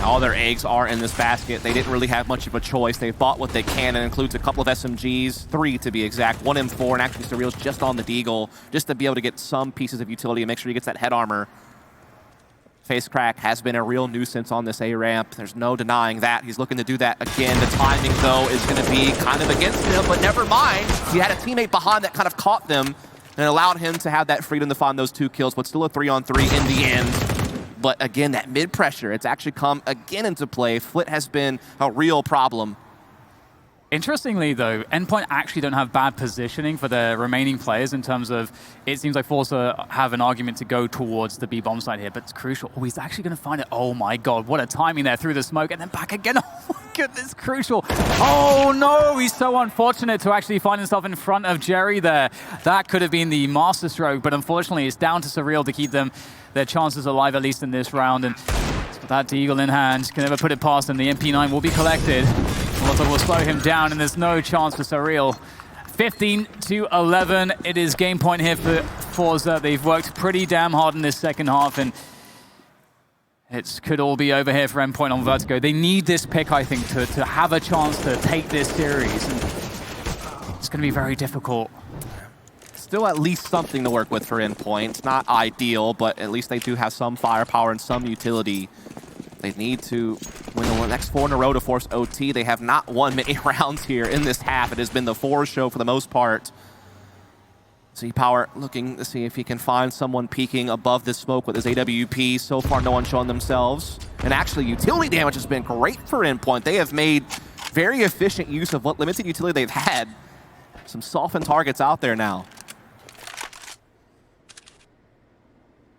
Speaker 1: All their eggs are in this basket. They didn't really have much of a choice. They've bought what they can, and includes a couple of SMGs, 3 to be exact, 1 M4, and actually Surreal's just on the Deagle, just to be able to get some pieces of utility and make sure he gets that head armor. Face crack has been a real nuisance on this A ramp. There's no denying that. He's looking to do that again. The timing, though, is going to be kind of against him, but never mind. He had a teammate behind that kind of caught them and allowed him to have that freedom to find those 2 kills, but still a 3-on-3 in the end. But again, that mid-pressure, it's actually come again into play. Flit has been a real problem.
Speaker 2: Interestingly, though, Endpoint actually don't have bad positioning for the remaining players in terms of, it seems like forZe have an argument to go towards the B bomb site here, but it's crucial. Oh, he's actually going to find it. Oh my god, what a timing there through the smoke, and then back again. Oh my goodness, crucial. Oh no, he's so unfortunate to actually find himself in front of Jerry there. That could have been the masterstroke, but unfortunately it's down to Surreal to keep their chances alive, at least in this round. And with that Deagle in hand, can never put it past him. The MP9 will be collected. Molotov will slow him down, and there's no chance for Surreal. 15-11. It is game point here for forZe. They've worked pretty damn hard in this second half, and it could all be over here for Endpoint on Vertigo. They need this pick, I think, to have a chance to take this series, and it's going to be very difficult.
Speaker 1: Still at least something to work with for Endpoint. It's not ideal, but at least they do have some firepower and some utility. They need to win the next 4 in a row to force OT. They have not won many rounds here in this half. It has been the forZe show for the most part. Z-Power looking to see if he can find someone peeking above this smoke with his AWP. So far, no one showing themselves. And actually, utility damage has been great for Endpoint. They have made very efficient use of what limited utility they've had. Some softened targets out there now.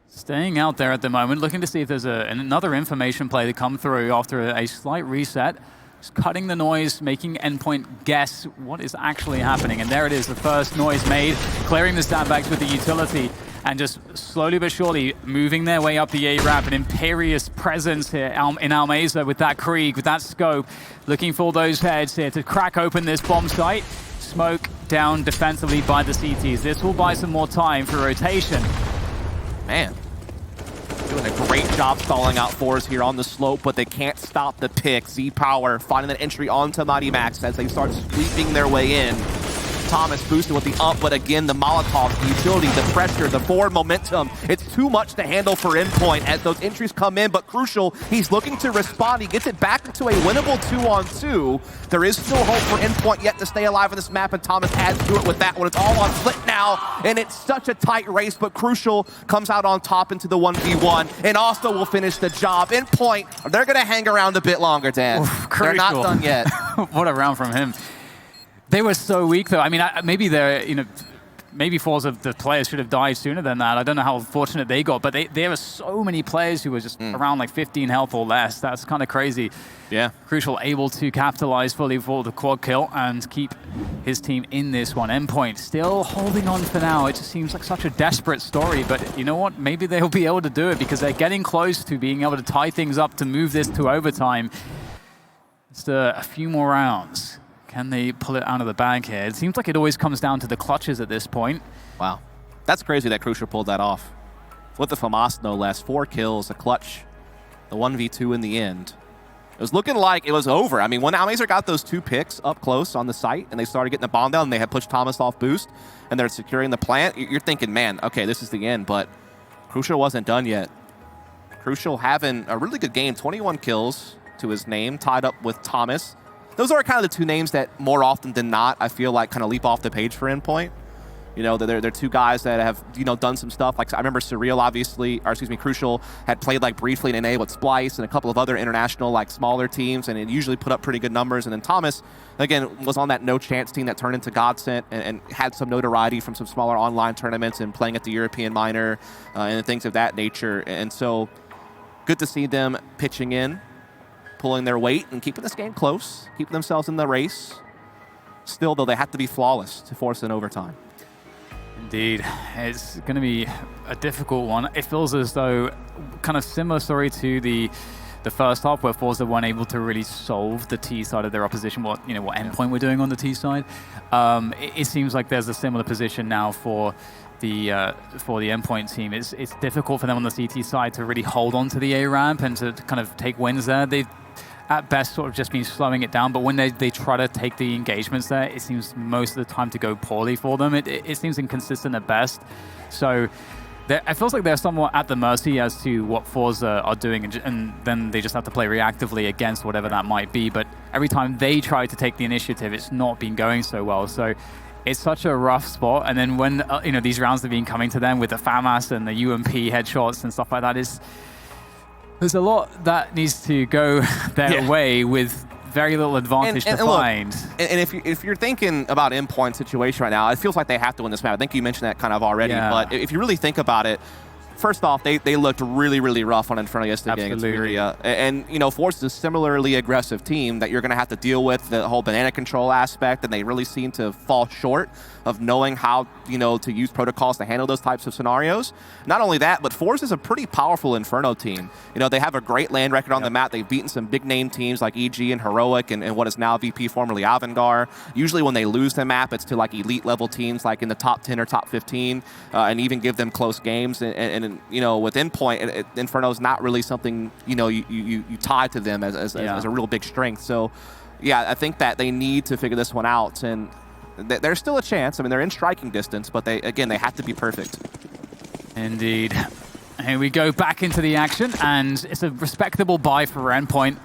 Speaker 2: Staying out there at the moment, looking to see if there's another information play to come through after a slight reset. Just cutting the noise, making Endpoint guess what is actually happening. And there it is, the first noise made, clearing the sandbags with the utility, and just slowly but surely moving their way up the A ramp. An imperious presence here in Almeza with that Krieg, with that scope, looking for those heads here to crack open this bomb site. Smoke down defensively by the CTs. This will buy some more time for rotation.
Speaker 1: Man. Doing a great job stalling out forZe here on the slope, but they can't stop the pick. Z-Power finding that entry onto Mighty Max as they start sweeping their way in. Thomas boosted with the up, but again, the Molotov, the utility, the pressure, the forward momentum. It's too much to handle for Endpoint as those entries come in, but crucial, he's looking to respond. He gets it back into a winnable 2-on-2. There is still hope for Endpoint yet to stay alive on this map, and Thomas adds to it with that one. It's all on Flit now, and it's such a tight race, but Crucial comes out on top into the 1v1, and also will finish the job. Endpoint, they're going to hang around a bit longer, Dan.
Speaker 2: Oof,
Speaker 1: they're not done yet.
Speaker 2: What a round from him. They were so weak, though. I mean, maybe they're, maybe forZe, the players should have died sooner than that. I don't know how fortunate they got, but there are so many players who were just around like 15 health or less. That's kind of crazy.
Speaker 1: Yeah.
Speaker 2: Crucial able to capitalize fully for the quad kill and keep his team in this one. Endpoint still holding on for now. It just seems like such a desperate story, but you know what? Maybe they'll be able to do it because they're getting close to being able to tie things up to move this to overtime. Just a few more rounds. Can they pull it out of the bag here? It seems like it always comes down to the clutches at this point.
Speaker 1: Wow. That's crazy that Crucial pulled that off. With the FAMAS, no less. 4 kills, a clutch, the 1v2 in the end. It was looking like it was over. I mean, when Almazer got those 2 picks up close on the site and they started getting the bomb down and they had pushed Thomas off boost and they're securing the plant, you're thinking, man, okay, this is the end. But Crucial wasn't done yet. Crucial having a really good game, 21 kills to his name, tied up with Thomas. Those are kind of the 2 names that more often than not, I feel like kind of leap off the page for Endpoint. You know, they're 2 guys that have, you know, done some stuff. Like I remember Surreal, obviously, or excuse me, Crucial had played like briefly in NA with Splice and a couple of other international, like smaller teams, and it usually put up pretty good numbers. And then Thomas, again, was on that no chance team that turned into Godsent and had some notoriety from some smaller online tournaments and playing at the European minor and things of that nature. And so good to see them pitching in, pulling their weight and keeping this game close, keeping themselves in the race. Still, though, they have to be flawless to force an overtime.
Speaker 2: Indeed. It's going to be a difficult one. It feels as though kind of similar story to the first half where forZe weren't able to really solve the T side of their opposition, what Endpoint were doing on the T side. It seems like there's a similar position now for the Endpoint team. It's difficult for them on the CT side to really hold on to the A ramp and to kind of take wins there. They've at best sort of just been slowing it down, but when they try to take the engagements there, it seems most of the time to go poorly for them. It seems inconsistent at best. So it feels like they're somewhat at the mercy as to what forZe are doing, and then they just have to play reactively against whatever that might be. But every time they try to take the initiative, it's not been going so well. So it's such a rough spot. And then when these rounds have been coming to them with the FAMAS and the UMP headshots and stuff like that, there's a lot that needs to go their way with very little advantage to find.
Speaker 1: And if you're thinking about Endpoint's situation right now, it feels like they have to win this match. I think you mentioned that kind of already. Yeah. But if you really think about it, first off, they looked really, really rough on Inferno yesterday against Furia. And forZe is a similarly aggressive team that you're going to have to deal with the whole banana control aspect, and they really seem to fall short of knowing how, to use protocols to handle those types of scenarios. Not only that, but forZe is a pretty powerful Inferno team. They have a great land record on the map. They've beaten some big name teams like EG and Heroic and what is now VP, formerly Avangar. Usually when they lose the map, it's to like elite level teams like in the top 10 or top 15 and even give them close games. And with Endpoint, Inferno is not really something, you tie to them as a real big strength. So yeah, I think that they need to figure this one out. And there's still a chance. I mean, they're in striking distance, but they have to be perfect.
Speaker 2: Indeed. Here we go back into the action, and it's a respectable buy for Endpoint,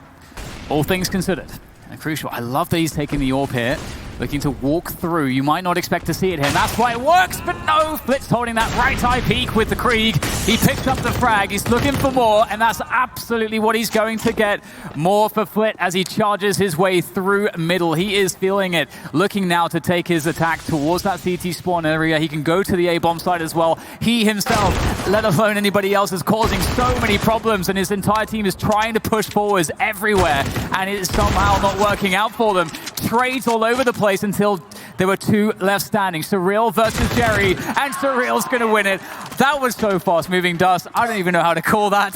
Speaker 2: all things considered. And Crucial, I love that he's taking the AWP here, looking to walk through. You might not expect to see it here. That's why it works, but no! Flitz holding that right eye peek with the Krieg. He picks up the frag. He's looking for more, and that's absolutely what he's going to get. More for Flit as he charges his way through middle. He is feeling it. Looking now to take his attack towards that CT spawn area. He can go to the A-bomb side as well. He himself, let alone anybody else, is causing so many problems, and his entire team is trying to push forwards everywhere, and it's somehow not working out for them. Trades all over the place until there were 2 left standing. Surreal versus Jerry, and Surreal's going to win it. That was so fast-moving dust. I don't even know how to call that,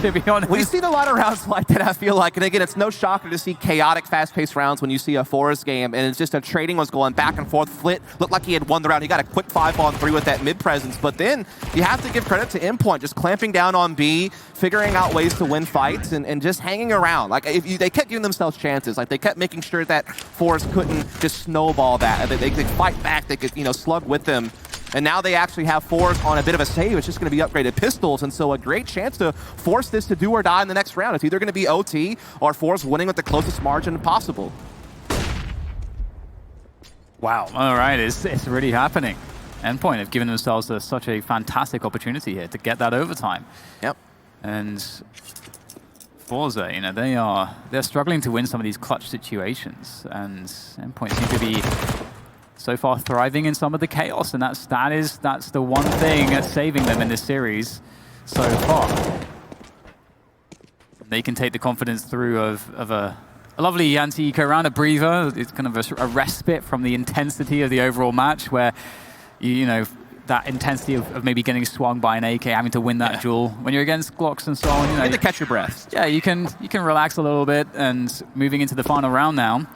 Speaker 2: to be honest.
Speaker 1: We've seen a lot of rounds like that, I feel like. And again, it's no shocker to see chaotic, fast-paced rounds when you see a forZe game, and it's just a trading was going back and forth. Flit looked like he had won the round. He got a quick 5-on-3 with that mid-presence. But then you have to give credit to Endpoint, just clamping down on B, figuring out ways to win fights, and just hanging around. Like, they kept giving themselves chances. Like, they kept making sure that forZe couldn't just snowball that. They could fight back. They could, slug with them. And now they actually have forZe on a bit of a save. It's just going to be upgraded pistols, and so a great chance to force this to do or die in the next round. It's either going to be OT or forZe winning with the closest margin possible.
Speaker 2: Wow. All right, it's really happening. Endpoint have given themselves such a fantastic opportunity here to get that overtime.
Speaker 1: Yep.
Speaker 2: And forZe, they're struggling to win some of these clutch situations, and Endpoint seem to be so far thriving in some of the chaos, and that's the one thing that's saving them in this series so far. They can take the confidence through of a lovely anti-eco round, a breather. It's kind of a respite from the intensity of the overall match, where you know that intensity of maybe getting swung by an AK, having to win that duel. When you're against Glocks and so on, you know,
Speaker 1: to catch your breath.
Speaker 2: Yeah, you can relax a little bit, and moving into the final round now,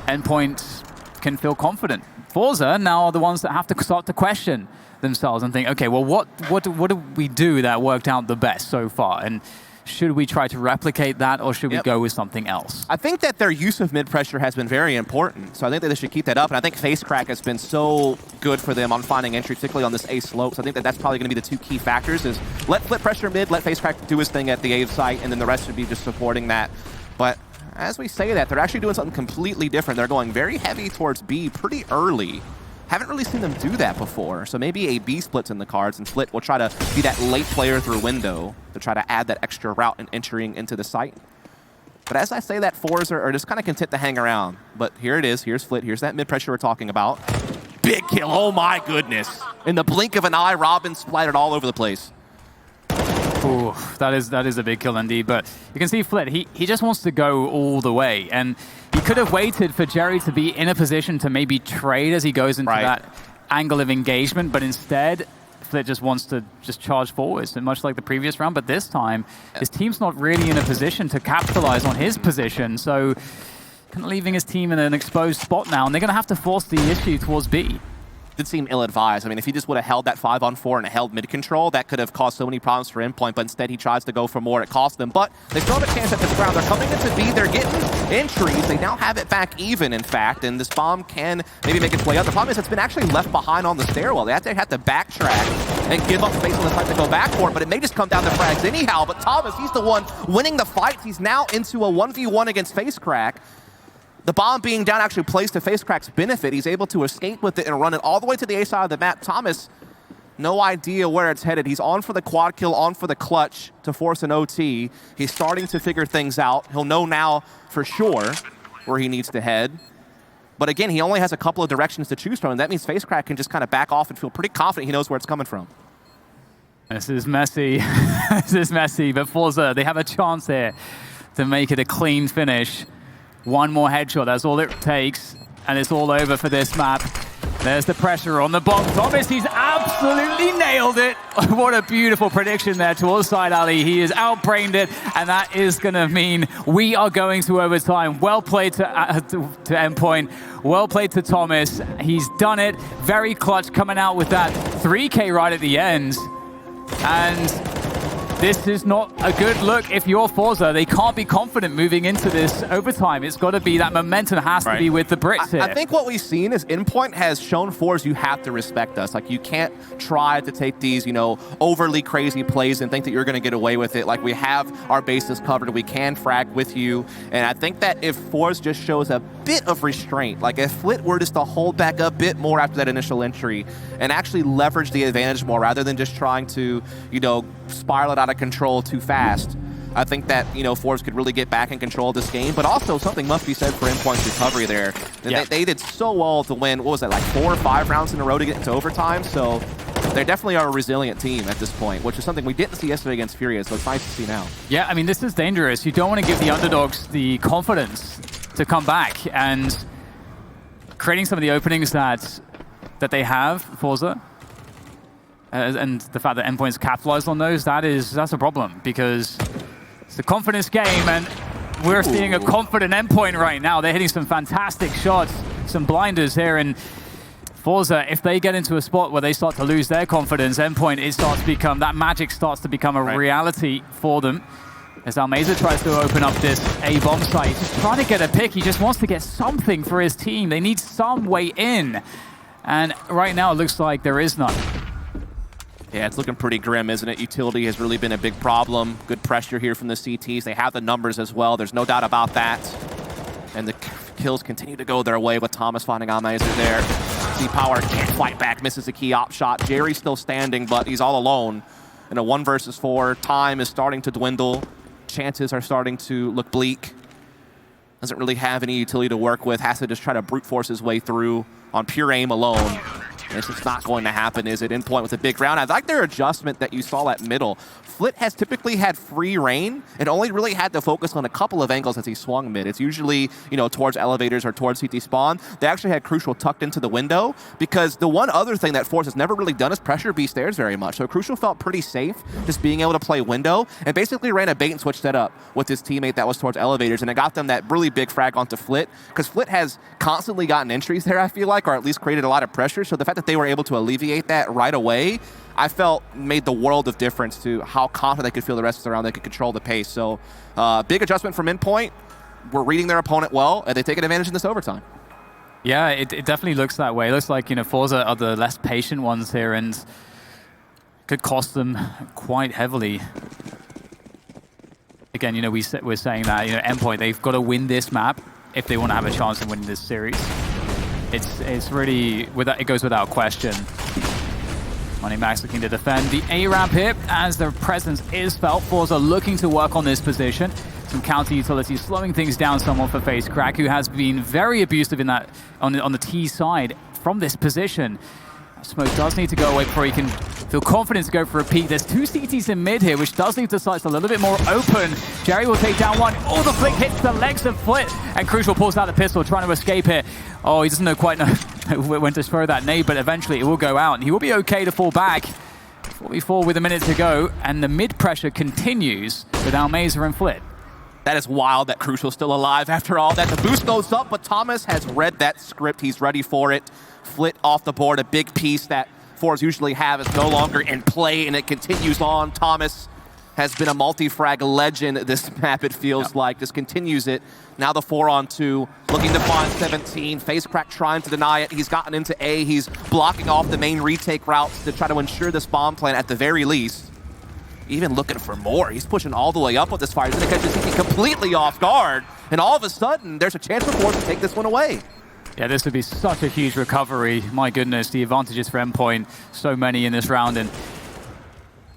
Speaker 2: Endpoint can feel confident. forZe now are the ones that have to start to question themselves and think, okay, well, what did we do that worked out the best so far? And should we try to replicate that, or should we go with something else?
Speaker 1: I think that their use of mid-pressure has been very important, so I think that they should keep that up, and I think FaceCrack has been so good for them on finding entry, particularly on this A slope, so I think that that's probably going to be the two key factors, is let Flip pressure mid, let FaceCrack do his thing at the A site, and then the rest should be just supporting that. But as we say that, they're actually doing something completely different. They're going very heavy towards B pretty early. Haven't really seen them do that before, so maybe a B split's in the cards, and Flit will try to be that late player through window to try to add that extra route and entering into the site. But as I say that, forZe are just kind of content to hang around. But here it is, here's Flit, here's that mid-pressure we're talking about. Big kill, oh my goodness. In the blink of an eye, Robin splattered all over the place.
Speaker 2: Ooh, that is a big kill indeed, but you can see Flit, he just wants to go all the way, and he could have waited for Jerry to be in a position to maybe trade as he goes into that angle of engagement, but instead, Flit just wants to charge forwards, and much like the previous round, but this time, his team's not really in a position to capitalize on his position, so kind of leaving his team in an exposed spot now, and they're going to have to force the issue towards B.
Speaker 1: Did seem ill-advised. I mean, if he just would have held that 5-on-4 and held mid-control, that could have caused so many problems for Endpoint, but instead he tries to go for more. It cost them, but they still have a chance at this round. They're coming into B, they're getting entries. They now have it back even, in fact, and this bomb can maybe make its way up. The problem is it's been actually left behind on the stairwell. They have to backtrack and give up space on the site to go back for it, but it may just come down to frags anyhow. But Thomas, he's the one winning the fight. He's now into a 1v1 against FaceCrack. The bomb being down actually plays to FaceCrack's benefit. He's able to escape with it and run it all the way to the A side of the map. Thomas, no idea where it's headed. He's on for the quad kill, on for the clutch to force an OT. He's starting to figure things out. He'll know now for sure where he needs to head. But again, he only has a couple of directions to choose from, and that means FaceCrack can just kind of back off and feel pretty confident he knows where it's coming from.
Speaker 2: This is messy. This is messy, but forZe, they have a chance here to make it a clean finish. One more headshot, that's all it takes, and it's all over for this map. There's the pressure on the bomb. Thomas, he's absolutely nailed it. What a beautiful prediction there towards side alley. He has outbrained it, and that is going to mean we are going to overtime. Well played to Endpoint. Well played to Thomas. He's done it. Very clutch, coming out with that 3K right at the end. And this is not a good look if you're forZe. They can't be confident moving into this overtime. It's got to be that momentum has to be with the Brits here.
Speaker 1: I think what we've seen is Endpoint has shown forZe you have to respect us. Like, you can't try to take these, you know, overly crazy plays and think that you're going to get away with it. Like, we have our bases covered. We can frag with you. And I think that if forZe just shows a bit of restraint, like if Flit were just to hold back a bit more after that initial entry and actually leverage the advantage more rather than just trying to, you know, spiral it out of control too fast, I think that, you know, forZe could really get back in control of this game. But also something must be said for Endpoint's recovery there. They did so well to win, what was that, like 4 or 5 rounds in a row to get into overtime. So they definitely are a resilient team at this point, which is something we didn't see yesterday against Furia, so it's nice to see now. Yeah,
Speaker 2: I mean, this is dangerous. You don't want to give the underdogs the confidence to come back, and creating some of the openings that they have, forZe, and the fact that Endpoint's capitalized on those, that's a problem, because it's a confidence game, and we're seeing a confident Endpoint right now. They're hitting some fantastic shots, some blinders here, and forZe, if they get into a spot where they start to lose their confidence, Endpoint, that magic starts to become a reality for them. As Almeza tries to open up this A-bomb site, he's just trying to get a pick. He just wants to get something for his team. They need some way in. And right now, it looks like there is none.
Speaker 1: Yeah, it's looking pretty grim, isn't it? Utility has really been a big problem. Good pressure here from the CTs. They have the numbers as well. There's no doubt about that. And the kills continue to go their way with Thomas finding Almeza there. C-Power can't fight back, misses a key op shot. Jerry's still standing, but he's all alone. In a 1 versus 4, time is starting to dwindle. Chances are starting to look bleak. Doesn't really have any utility to work with. Has to just try to brute force his way through on pure aim alone. And it's just not going to happen, is it? Endpoint with a big round. I like their adjustment that you saw at middle. Flit has typically had free reign and only really had to focus on a couple of angles as he swung mid. It's usually, you know, towards elevators or towards CT spawn. They actually had Crucial tucked into the window because the one other thing that forZe has never really done is pressure B stairs very much. So Crucial felt pretty safe just being able to play window and basically ran a bait and switch setup with his teammate that was towards elevators, and it got them that really big frag onto Flit because Flit has constantly gotten entries there, I feel like, or at least created a lot of pressure. So the fact that they were able to alleviate that right away, I felt made the world of difference to how confident they could feel the rest of the round. They could control the pace. So big adjustment from Endpoint. We're reading their opponent well, and they've taken advantage in this overtime.
Speaker 2: Yeah, it definitely looks that way. It looks like, you know, forZe are the less patient ones here and could cost them quite heavily. Again, you know, we're saying that, you know, Endpoint, they've got to win this map if they want to have a chance of winning this series. It's really, it goes without question. Moneymax looking to defend the A ramp here as their presence is felt. forZe are looking to work on this position. Some counter utility slowing things down somewhat for FaceCrack, who has been very abusive in that on the T side from this position. Smoke does need to go away before he can feel confident to go for a peek. There's two CTs in mid here, which does leave the sights a little bit more open. Jerry will take down one. Oh, the flick hits the legs of Flit, and Crucial pulls out the pistol, trying to escape here. Oh, he doesn't quite know when to throw that nade, but eventually it will go out, and he will be okay to fall back. 44 with a minute to go, and the mid pressure continues with Almeza and Flit.
Speaker 1: That is wild that Crucial's still alive after all that. The boost goes up, but Thomas has read that script. He's ready for it. Flit off the board, a big piece that forZe usually have is no longer in play, and it continues on. Thomas has been a multi-frag legend this map, it feels like. Just continues it. Now the 4-on-2, looking to find 17. FaceCrack trying to deny it. He's gotten into A. He's blocking off the main retake routes to try to ensure this bomb plan at the very least. Even looking for more. He's pushing all the way up with this fire. He's going to catch this CT completely off guard, and all of a sudden, there's a chance for forZe to take this one away.
Speaker 2: Yeah, this would be such a huge recovery. My goodness, the advantages for Endpoint, so many in this round, and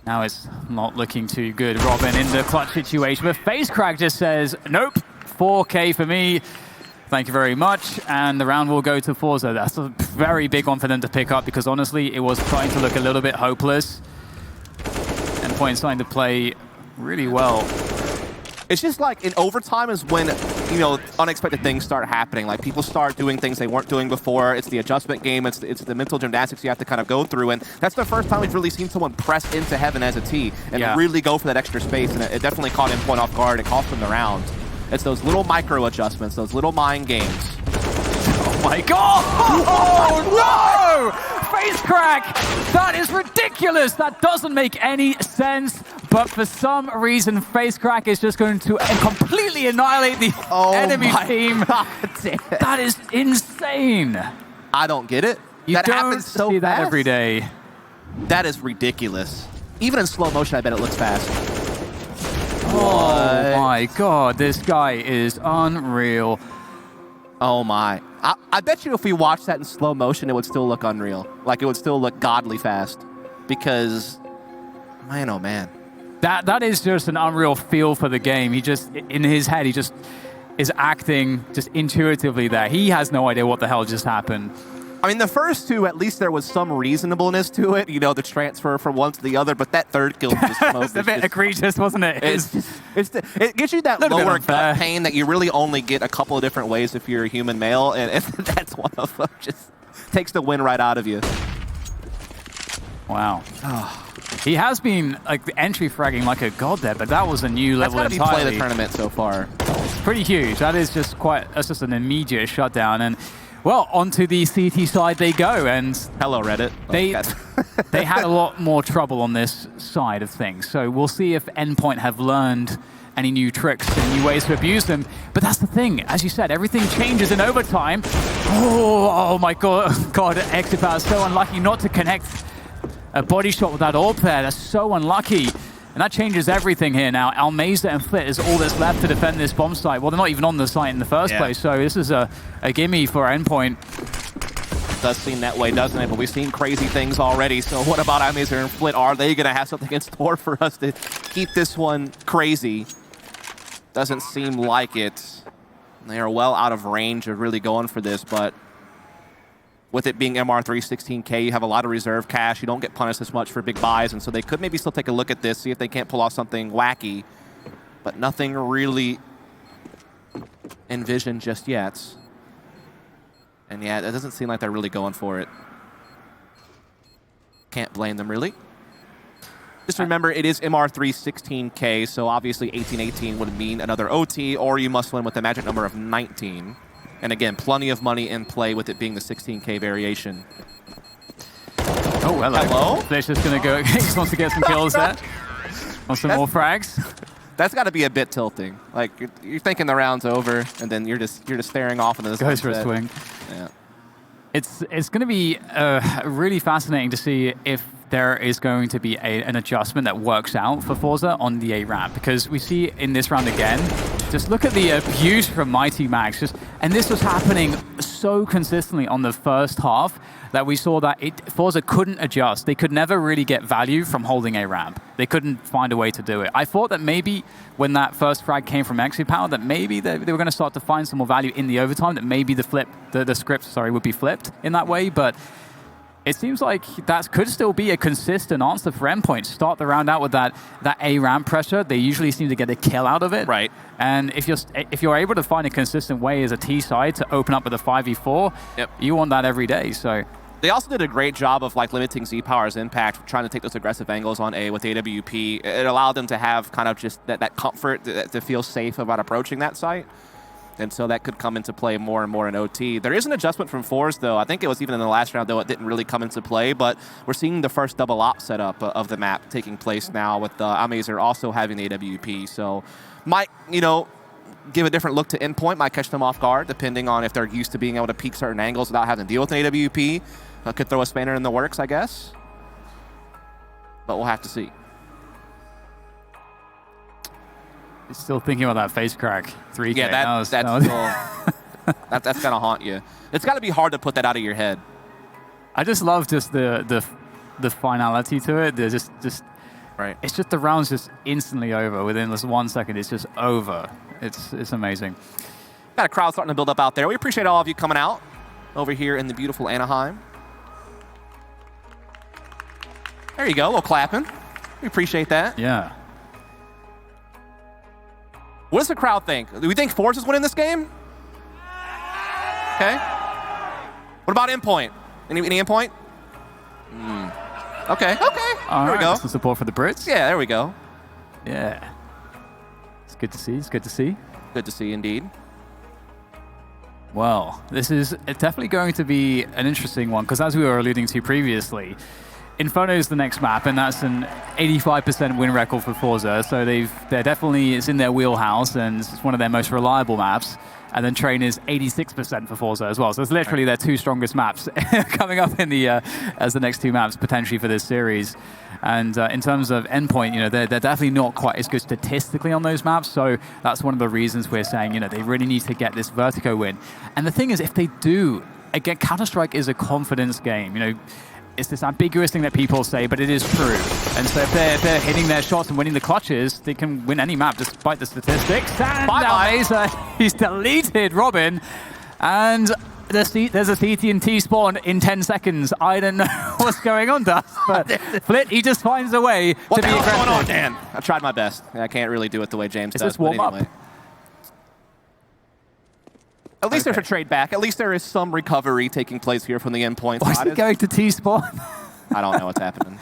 Speaker 2: now it's not looking too good. Robin in the clutch situation, but FaceCrack just says, nope, 4K for me. Thank you very much, and the round will go to forZe. That's a very big one for them to pick up because honestly, it was starting to look a little bit hopeless. Endpoint starting to play really well.
Speaker 1: It's just like in overtime is when, you know, unexpected things start happening. Like people start doing things they weren't doing before. It's the adjustment game. It's the mental gymnastics you have to kind of go through. And that's the first time we've really seen someone press into heaven as a T and really go for that extra space. And it definitely caught Endpoint off guard. It cost them the round. It's those little micro adjustments, those little mind games.
Speaker 2: Oh my god! Oh no! FaceCrack! That is ridiculous! That doesn't make any sense. But for some reason, FaceCrack is just going to completely annihilate the enemy team. That is insane.
Speaker 1: I don't get it.
Speaker 2: You don't see that every day.
Speaker 1: That is ridiculous. Even in slow motion, I bet it looks fast.
Speaker 2: Oh my god, this guy is unreal.
Speaker 1: Oh my. I bet you if we watched that in slow motion, it would still look unreal. Like it would still look godly fast. Because, man, oh man.
Speaker 2: That is just an unreal feel for the game. He just, in his head, he just is acting just intuitively there. He has no idea what the hell just happened.
Speaker 1: I mean, the first two, at least there was some reasonableness to it, you know, the transfer from one to the other, but that third kill just
Speaker 2: was a bit egregious, wasn't it?
Speaker 1: It gives you that lower gut pain that you really only get a couple of different ways if you're a human male, and that's one of them. Just takes the win right out of you.
Speaker 2: Wow. He has been like the entry fragging like a god there, but that was a new level entirely.
Speaker 1: That's gotta be play the tournament so far.
Speaker 2: It's pretty huge. That is just that's just an immediate shutdown. And well, onto the CT side they go. And
Speaker 1: hello, Reddit.
Speaker 2: They had a lot more trouble on this side of things. So we'll see if Endpoint have learned any new tricks and new ways to abuse them. But that's the thing. As you said, everything changes in overtime. Oh my god. Exifal is so unlucky not to connect a body shot with that AWP there. That's so unlucky. And that changes everything here now. Almeza and Flit is all that's left to defend this bomb site. Well, they're not even on the site in the first place, so this is a gimme for Endpoint.
Speaker 1: It does seem that way, doesn't it? But we've seen crazy things already. So what about Almeza and Flit? Are they going to have something in store for us to keep this one crazy? Doesn't seem like it. They are well out of range of really going for this, but with it being MR3 16K, you have a lot of reserve cash. You don't get punished as much for big buys, and so they could maybe still take a look at this, see if they can't pull off something wacky, but nothing really envisioned just yet. And yeah, it doesn't seem like they're really going for it. Can't blame them, really. Just remember, it is MR3 16K, so obviously 18-18 would mean another OT, or you must win with the magic number of 19. And again, plenty of money in play with it being the 16K variation.
Speaker 2: Oh, hello. They're just going to go. He just wants to get some kills there. Want some more frags.
Speaker 1: That's got to be a bit tilting. Like, you're thinking the round's over, and then you're just staring off into this.
Speaker 2: Goes for a swing.
Speaker 1: Yeah.
Speaker 2: It's going to be really fascinating to see if there is going to be an adjustment that works out for forZe on the A ramp, because we see in this round again, just look at the abuse from Mighty Max. And this was happening so consistently on the first half that we saw that forZe couldn't adjust. They could never really get value from holding A ramp. They couldn't find a way to do it. I thought that maybe when that first frag came from Power, that maybe they were going to start to find some more value in the overtime, that maybe the script would be flipped in that way, but it seems like that could still be a consistent answer for Endpoint. Start the round out with that A ramp pressure. They usually seem to get a kill out of it.
Speaker 1: Right.
Speaker 2: And if you're able to find a consistent way as a T side to open up with a 5v4,
Speaker 1: yep,
Speaker 2: you want that every day. So
Speaker 1: they also did a great job of like limiting Z-Power's impact, trying to take those aggressive angles on A with AWP. It allowed them to have kind of just that comfort to feel safe about approaching that site. And so that could come into play more and more in OT. There is an adjustment from forZe, though. I think it was even in the last round, though it didn't really come into play. But we're seeing the first double op setup of the map taking place now, with Amazer also having the AWP. So might, give a different look to Endpoint, might catch them off guard, depending on if they're used to being able to peek certain angles without having to deal with an AWP. Could throw a spanner in the works, I guess. But we'll have to see.
Speaker 2: Still thinking about that face crack. 3K.
Speaker 1: Yeah, that's gonna haunt you. It's got to be hard to put that out of your head.
Speaker 2: I just love just the finality to it. They're just
Speaker 1: right.
Speaker 2: It's just the round's just instantly over within just 1 second. It's just over. It's amazing.
Speaker 1: Got a crowd starting to build up out there. We appreciate all of you coming out over here in the beautiful Anaheim. There you go, a little clapping. We appreciate that.
Speaker 2: Yeah.
Speaker 1: What does the crowd think? Do we think forZe is winning this game? Okay. What about Endpoint? Any Endpoint? Okay.
Speaker 2: All
Speaker 1: there we go.
Speaker 2: Some support for the Brits.
Speaker 1: Yeah, there we go.
Speaker 2: Yeah. It's good to see. It's good to see.
Speaker 1: Good to see, indeed.
Speaker 2: Well, this is definitely going to be an interesting one, because as we were alluding to previously, Inferno is the next map, and that's an 85% win record for forZe. So they're definitely, it's in their wheelhouse, and it's one of their most reliable maps. And then Train is 86% for forZe as well. So it's literally their two strongest maps coming up in the as the next two maps potentially for this series. And in terms of Endpoint, they're definitely not quite as good statistically on those maps. So that's one of the reasons we're saying, they really need to get this Vertigo win. And the thing is, if they do, again, Counter-Strike is a confidence game. It's this ambiguous thing that people say, but it is true. And so if they're hitting their shots and winning the clutches, they can win any map despite the statistics. And now he's deleted Robin. And there's a CT&T spawn in 10 seconds. I don't know what's going on, Dust, but Flit, he just finds a way to be aggressive. What's going on,
Speaker 1: Dan? I tried my best. I can't really do it the way James does.
Speaker 2: It's warm up.
Speaker 1: At least there's a trade back. At least there is some recovery taking place here from the Endpoint.
Speaker 2: Why is he going to T-spawn?
Speaker 1: I don't know what's happening.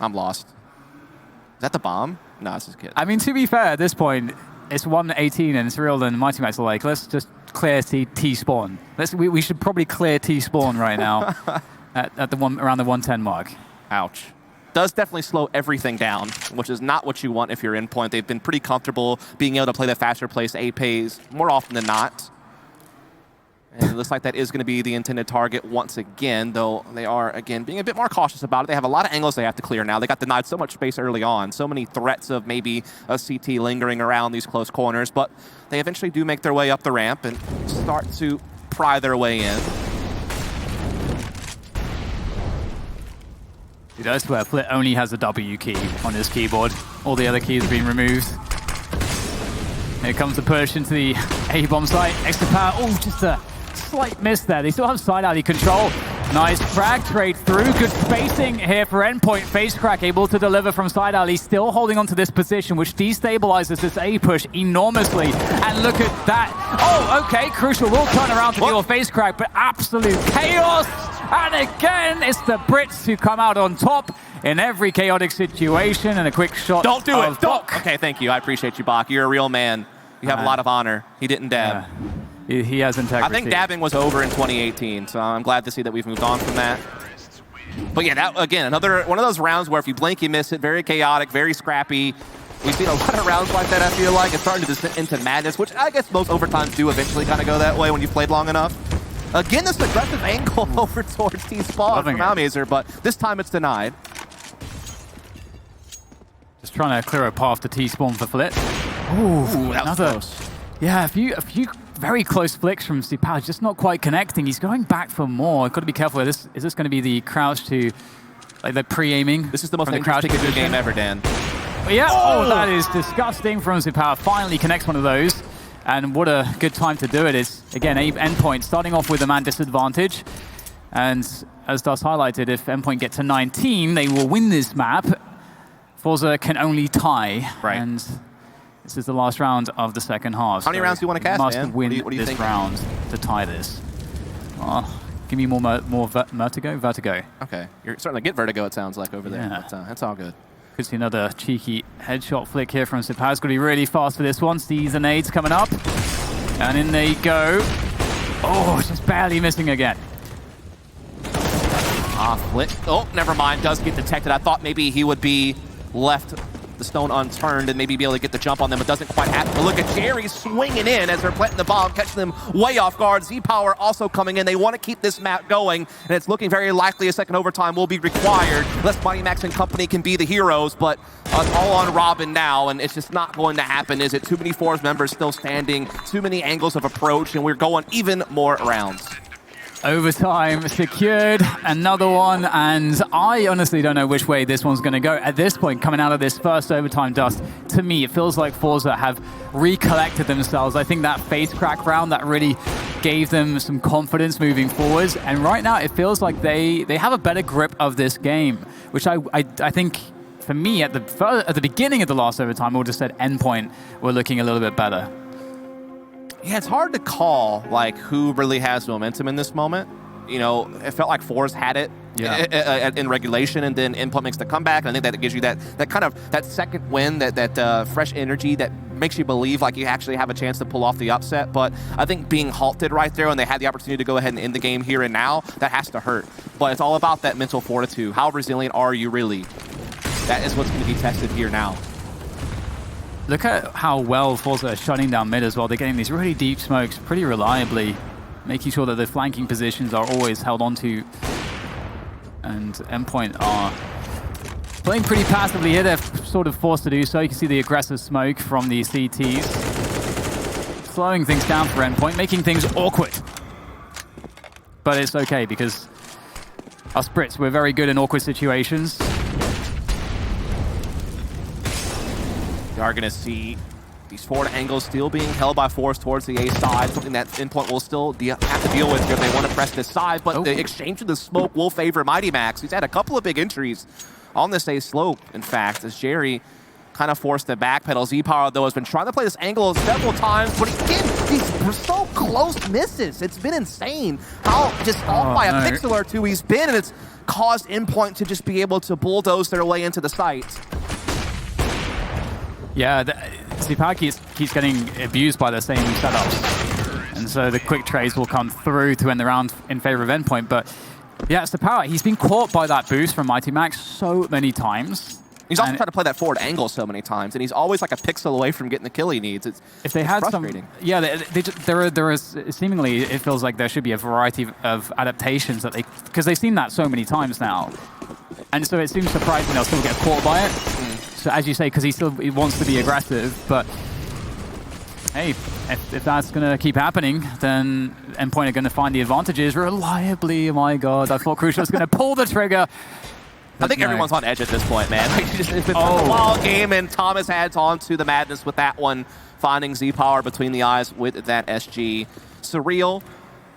Speaker 1: I'm lost. Is that the bomb? No, it's just a kid.
Speaker 2: I mean, to be fair, at this point, it's 1:18 and it's real, and Mighty Max are like, let's just clear T-spawn. We should probably clear T-spawn right now at around the 110 mark.
Speaker 1: Ouch. Does definitely slow everything down, which is not what you want if you're Endpoint. They've been pretty comfortable being able to play the faster place A pays more often than not. And it looks like that is going to be the intended target once again, though they are, again, being a bit more cautious about it. They have a lot of angles they have to clear now. They got denied so much space early on, so many threats of maybe a CT lingering around these close corners, but they eventually do make their way up the ramp and start to pry their way in.
Speaker 2: Dude, I swear, Flit only has a W key on his keyboard. All the other keys have been removed. Here comes the push into the A-bomb site. Extra power. Oh, just a slight miss there. They still have side alley control. Nice frag trade through. Good spacing here for Endpoint. Face crack able to deliver from side alley. Still holding on to this position, which destabilizes this A push enormously. And look at that. Oh, okay. Crucial will turn around to deal with face crack, but absolute chaos. And again, it's the Brits who come out on top in every chaotic situation. And a quick shot.
Speaker 1: Don't do it. Don't.
Speaker 2: Bok.
Speaker 1: Okay, thank you. I appreciate you, Bok. You're a real man. You have a lot of honor. He didn't dab.
Speaker 2: Yeah. He has integrity.
Speaker 1: I think dabbing was over in 2018, so I'm glad to see that we've moved on from that. But yeah, that again, another one of those rounds where if you blink, you miss it. Very chaotic, very scrappy. We've seen a lot of rounds like that, I feel like. It's starting to descend into madness, which I guess most overtimes do eventually kind of go that way when you've played long enough. Again, this aggressive angle over towards T-Spawn from Almazer, but this time it's denied.
Speaker 2: Just trying to clear a path to T-Spawn for Flit.
Speaker 1: Ooh, that was close.
Speaker 2: Yeah, a few very close flicks from Sipao, just not quite connecting. He's going back for more. Got to be careful. Is this going to be the crouch to, like, the pre-aiming?
Speaker 1: This is the most interesting game ever, Dan.
Speaker 2: Yeah, oh, that is disgusting from Sipao. Finally connects one of those. And what a good time to do it is, again, Endpoint starting off with a man disadvantage. And as Das highlighted, if Endpoint get to 19, they will win this map. forZe can only tie.
Speaker 1: Right.
Speaker 2: And this is the last round of the second half.
Speaker 1: How many rounds do you want to cast,
Speaker 2: must
Speaker 1: man?
Speaker 2: win
Speaker 1: what do you
Speaker 2: this round to tie this. Oh, give me more vertigo? Vertigo.
Speaker 1: Okay. You're starting to get vertigo, it sounds like, over there.
Speaker 2: Yeah.
Speaker 1: But, that's all good.
Speaker 2: Could see another cheeky headshot flick here from Sipao. It's going to be really fast for this one. Sees the nades coming up. And in they go. Oh, just barely missing again.
Speaker 1: Flit. Oh, never mind. Does get detected. I thought maybe he would be left the stone unturned and maybe be able to get the jump on them. It doesn't quite happen. But look at Jerry swinging in as they're planting the bomb, catching them way off guard. Z-Power also coming in. They want to keep this map going, and it's looking very likely a second overtime will be required. Less Mighty Max and company can be the heroes, but it's all on Robin now, and it's just not going to happen, is it? Too many forZe members still standing, too many angles of approach, and we're going even more rounds.
Speaker 2: Overtime secured, another one, and I honestly don't know which way this one's going to go. At this point, coming out of this first overtime dust, to me, it feels like forZe have recollected themselves. I think that face crack round, that really gave them some confidence moving forwards, and right now it feels like they have a better grip of this game, which I think, for me, at the beginning of the last overtime, I would have said Endpoint were looking a little bit better.
Speaker 1: Yeah, it's hard to call like who really has momentum in this moment. You know, it felt like forZe had it in regulation, and then Endpoint makes the comeback. And I think that gives you that kind of that second win, that fresh energy that makes you believe like you actually have a chance to pull off the upset. But I think being halted right there when they had the opportunity to go ahead and end the game here and now, that has to hurt. But it's all about that mental fortitude. How resilient are you really? That is what's going to be tested here now.
Speaker 2: Look at how well forZe are shutting down mid as well. They're getting these really deep smokes pretty reliably, making sure that the flanking positions are always held onto. And Endpoint are playing pretty passively here. They're sort of forced to do so. You can see the aggressive smoke from the CTs. Slowing things down for Endpoint, making things awkward. But it's okay because us Brits, we're very good in awkward situations.
Speaker 1: You are going to see these forward angles still being held by forZe towards the A side, something that Endpoint will still have to deal with if they want to press this side, but the exchange of the smoke will favor Mighty Max. He's had a couple of big injuries on this A slope, in fact, as Jerry kind of forced the backpedal. Z-Power, though, has been trying to play this angle several times, but he's so close misses. It's been insane how just off by a pixel or two he's been, and it's caused Endpoint to just be able to bulldoze their way into the site.
Speaker 2: Yeah, Sipao keeps getting abused by the same setups. And so the quick trades will come through to end the round in favor of Endpoint. But yeah, Sipao, he's been caught by that boost from Mighty Max so many times.
Speaker 1: He's also tried to play that forward angle so many times, and he's always like a pixel away from getting the kill he needs.
Speaker 2: If they had
Speaker 1: frustrating.
Speaker 2: There is seemingly, it feels like there should be a variety of adaptations that because they've seen that so many times now. And so it seems surprising they'll still get caught by it. So as you say, because he wants to be aggressive, but hey, if that's going to keep happening, then Endpoint are going to find the advantages reliably. Oh my god, I thought Crucial was going to pull the trigger.
Speaker 1: I think everyone's on edge at this point, man. It's been a wild game, and Thomas adds on to the madness with that one. finding Z-Power between the eyes with that SG. Surreal,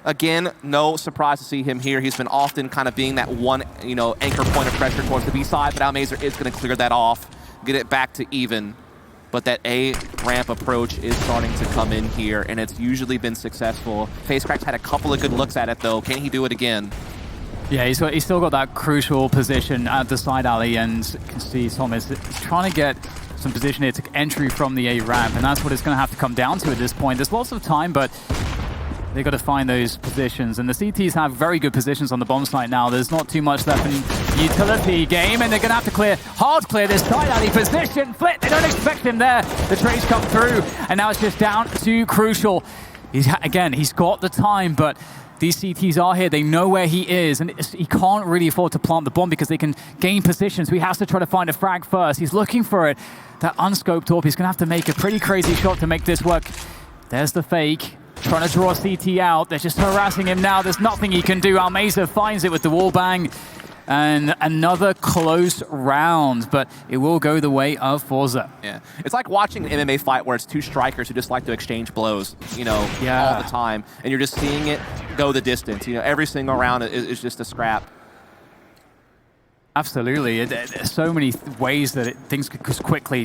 Speaker 1: again, no surprise to see him here. He's been often kind of being that one, anchor point of pressure towards the B side, but Almazer is going to clear that off, get it back to even. But that A ramp approach is starting to come in here, and it's usually been successful. FaZeCrack's had a couple of good looks at it, though. Can he do it again?
Speaker 2: Yeah, he's still got that crucial position at the side alley, and you can see Thomas is trying to get some position here to entry from the A ramp, and that's what it's going to have to come down to at this point. There's lots of time, but they've got to find those positions, and the CTs have very good positions on the bomb site now. There's not too much left in utility game, and they're going to have to hard clear this side alley position. Flit, they don't expect him there. The trades come through, and now it's just down to Crucial. He's got the time, but these CTs are here. They know where he is, and he can't really afford to plant the bomb because they can gain positions. So he has to try to find a frag first. He's looking for it. That unscoped AWP, he's going to have to make a pretty crazy shot to make this work. There's the fake. Trying to draw CT out. They're just harassing him now. There's nothing he can do. Almazer finds it with the wall bang. And another close round, but it will go the way of forZe.
Speaker 1: Yeah, it's like watching an MMA fight where it's two strikers who just like to exchange blows, all the time. And you're just seeing it go the distance. Every single round is just a scrap.
Speaker 2: Absolutely. There's so many ways that things could just quickly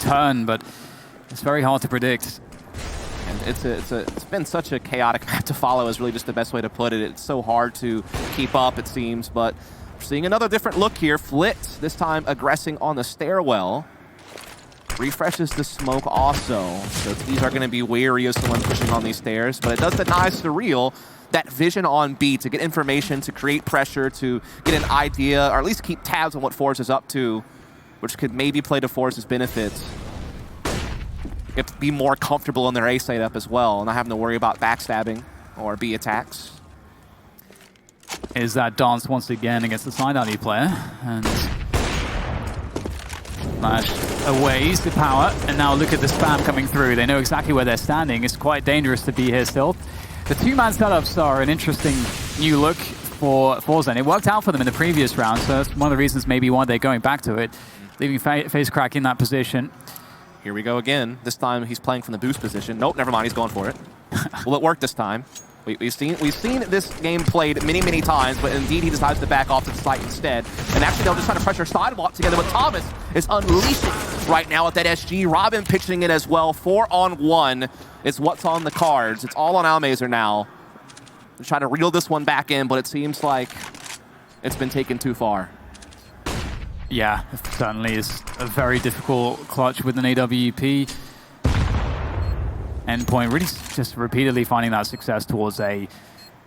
Speaker 2: turn, but it's very hard to predict.
Speaker 1: And it's been such a chaotic map to follow is really just the best way to put it. It's so hard to keep up, it seems, but we're seeing another different look here. Flit, this time aggressing on the stairwell. Refreshes the smoke also. So these are going to be wary of someone pushing on these stairs, but it does deny Surreal that vision on B to get information, to create pressure, to get an idea, or at least keep tabs on what forZe is up to, which could maybe play to forZe's benefits. You have to be more comfortable in their A setup as well, and not having to worry about backstabbing or B attacks.
Speaker 2: Is that dance once again against the side alley player, and Flash away the power, and now look at the spam coming through. They know exactly where they're standing. It's quite dangerous to be here still. The two-man setups are an interesting new look for forZe, and it worked out for them in the previous round, so that's one of the reasons maybe why they're going back to it, leaving FaZeCrack in that position.
Speaker 1: Here we go again. This time he's playing from the boost position. Nope, never mind. He's going for it. Will it work this time? We've seen this game played many, many times, but indeed he decides to back off to the site instead. And actually they'll just try to pressure sidewalk together, but Thomas is unleashing right now with that SG. Robin pitching it as well. 4-on-1 is what's on the cards. It's all on Almazer now. They're trying to reel this one back in, but it seems like it's been taken too far.
Speaker 2: Yeah, it certainly is a very difficult clutch with an AWP. Endpoint really just repeatedly finding that success towards a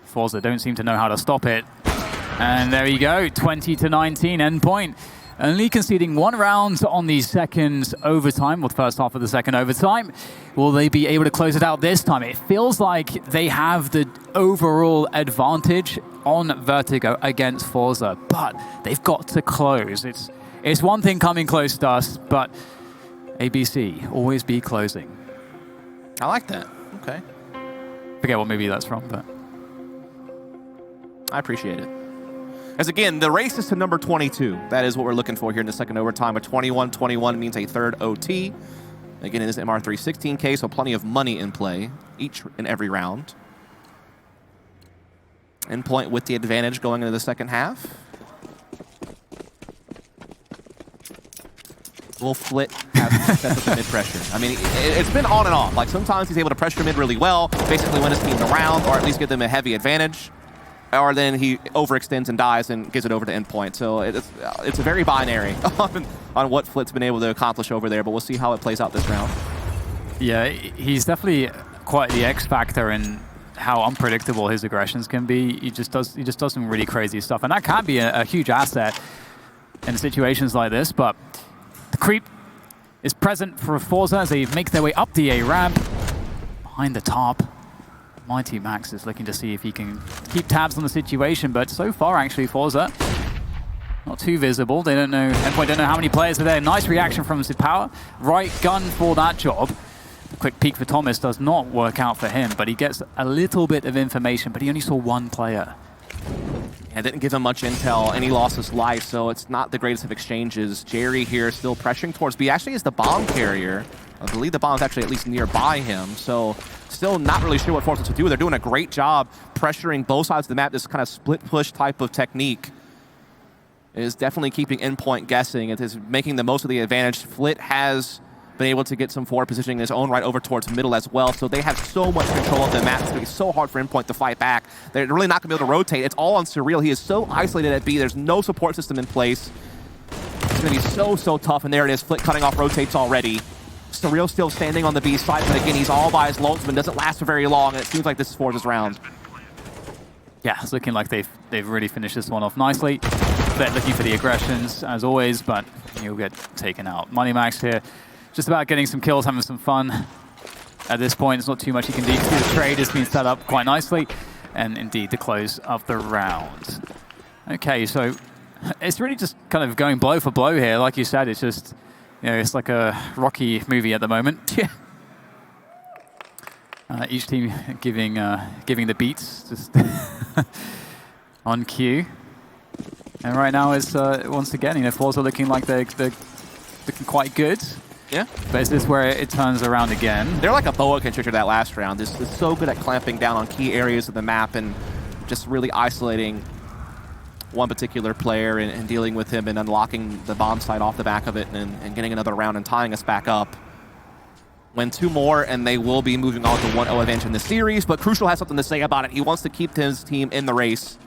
Speaker 2: forZe. Don't seem to know how to stop it. And there you go, 20-19 Endpoint. Only conceding one round on the second overtime, or the first half of the second overtime. Will they be able to close it out this time? It feels like they have the overall advantage on Vertigo against forZe, but they've got to close. It's one thing coming close to us, but ABC, always be closing.
Speaker 1: I like that. Okay.
Speaker 2: Forget what movie that's from, but
Speaker 1: I appreciate it. As again, the race is to number 22. That is what we're looking for here in the second overtime. A 21-21 means a third OT. Again, it is MR316K, so plenty of money in play each and every round. Endpoint with the advantage going into the second half. Will Flit have success with the mid pressure? I mean, it's been on and off. Like sometimes he's able to pressure mid really well, basically win his team the round, or at least give them a heavy advantage. Or then he overextends and dies and gives it over to Endpoint. So it's a very binary on what Flit's been able to accomplish over there, but we'll see how it plays out this round.
Speaker 2: Yeah, he's definitely quite the X factor in how unpredictable his aggressions can be. He just does some really crazy stuff, and that can be a huge asset in situations like this. But the creep is present for forZe as they make their way up the A ramp behind the top. Mighty Max is looking to see if he can keep tabs on the situation, but so far actually forZe not too visible. They don't know, Endpoint don't know how many players are there. Nice reaction from Power. Right gun for that job. The quick peek for Thomas does not work out for him, but he gets a little bit of information, but he only saw one player.
Speaker 1: And didn't give him much intel, and he lost his life, so it's not the greatest of exchanges. Jerry here still pressuring towards B. Actually is the bomb carrier. I believe the bomb's actually at least nearby him, so still not really sure what forZe to do. They're doing a great job pressuring both sides of the map. This kind of split push type of technique is definitely keeping Endpoint guessing. It is making the most of the advantage. Flit has been able to get some forward positioning in his own right over towards middle as well, so they have so much control of the map. It's going to be so hard for Endpoint to fight back. They're really not going to be able to rotate. It's all on Surreal. He is so isolated at B. There's no support system in place. It's going to be so tough, and there it is. Flit cutting off rotates already. Surreal still standing on the B side, but again, he's all by his lonesome. Doesn't last for very long, and it seems like this is forZe's round.
Speaker 2: Yeah, it's looking like they've really finished this one off nicely. Flit looking for the aggressions, as always, but he'll get taken out. Moneymax here, just about getting some kills, having some fun. At this point, there's not too much he can do. The trade has been set up quite nicely, and indeed the close of the round. Okay, so it's really just kind of going blow for blow here. Like you said, it's just, you know, it's like a Rocky movie at the moment. Yeah. Each team giving the beats just on cue. And right now it's once again, you know, forZe are looking like they're looking quite good.
Speaker 1: Yeah.
Speaker 2: But is this where it turns around again?
Speaker 1: They're like a boa constrictor that last round. They're so good at clamping down on key areas of the map and just really isolating one particular player and dealing with him and unlocking the bomb site off the back of it and getting another round and tying us back up. Win 2 more, and they will be moving on to 1-0 advantage in the series, but Crucial has something to say about it. He wants to keep his team in the race.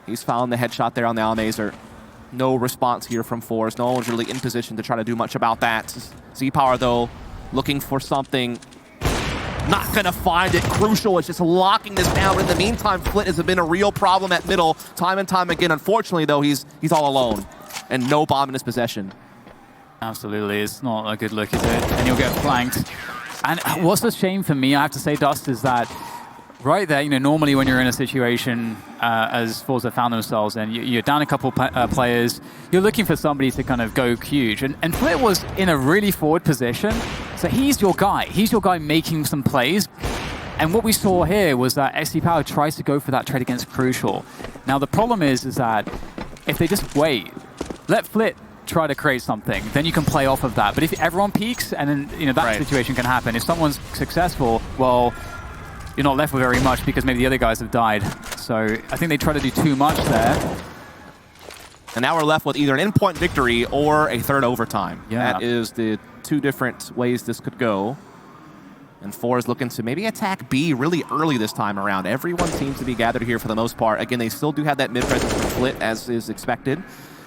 Speaker 1: He's found the headshot there on the Almazer. No response here from forZe. No one's really in position to try to do much about that. Z-Power, though, looking for something. Not going to find it. Crucial is just locking this down. But in the meantime, Flit has been a real problem at middle time and time again. Unfortunately, though, he's all alone and no bomb in his possession.
Speaker 2: Absolutely. It's not a good look, is it? And you'll get flanked. And what's the shame for me, I have to say, Dust, is that right there, you know, normally when you're in a situation as forZe found themselves in, you're down a couple players, you're looking for somebody to kind of go huge. And Flit was in a really forward position, so he's your guy. He's your guy making some plays. And what we saw here was that XDPower tries to go for that trade against Crucial. Now, the problem is that if they just wait, let Flit try to create something, then you can play off of that. But if everyone peaks, and then, you know, that situation can happen. If someone's successful, well, you're not left with very much because maybe the other guys have died. So I think they try to do too much there.
Speaker 1: And now we're left with either an Endpoint victory or a third overtime.
Speaker 2: Yeah.
Speaker 1: That is the 2 different ways this could go. And forZe looking to maybe attack B really early this time around. Everyone seems to be gathered here for the most part. Again, they still do have that mid presence for Flit, as is expected.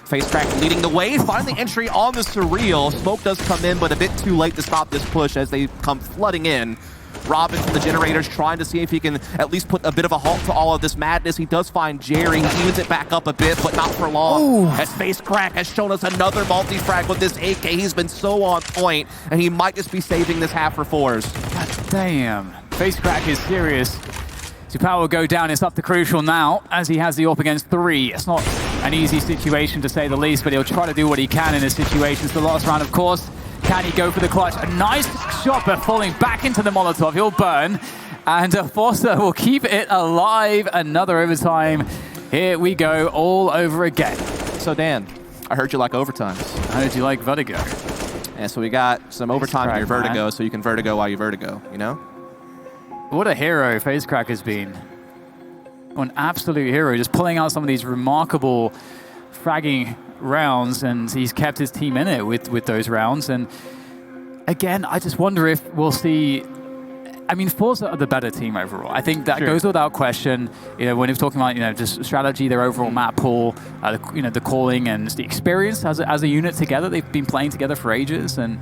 Speaker 1: FaceCrack leading the way, finding the entry on the Surreal. Smoke does come in, but a bit too late to stop this push as they come flooding in. Robin from the Generators trying to see if he can at least put a bit of a halt to all of this madness. He does find Jerry. He evens it back up a bit, but not for long. Ooh. As FaceCrack has shown us another multi-frag with this AK. He's been so on point, and he might just be saving this half for forZe.
Speaker 2: God damn. FaceCrack is serious. Z-Power will go down. It's up to Crucial now, as he has the AWP against 3. It's not an easy situation, to say the least, but he'll try to do what he can in this situation. It's the last round, of course. Can he go for the clutch? A nice shot, but falling back into the Molotov. He'll burn, and forZe will keep it alive. Another overtime. Here we go, all over again.
Speaker 1: So, Dan, I heard you like overtimes.
Speaker 2: I heard you like Vertigo.
Speaker 1: And so we got some overtime in your Vertigo, so you can Vertigo while you Vertigo, you know?
Speaker 2: What a hero FaceCrack has been. An absolute hero, just pulling out some of these remarkable fragging rounds, and he's kept his team in it with those rounds. And again, I just wonder if we'll see. I mean, forZe are the better team overall. I think that goes without question. You know, when we're talking about, you know, just strategy, their overall map pool, you know, the calling and the experience as a unit together. They've been playing together for ages, and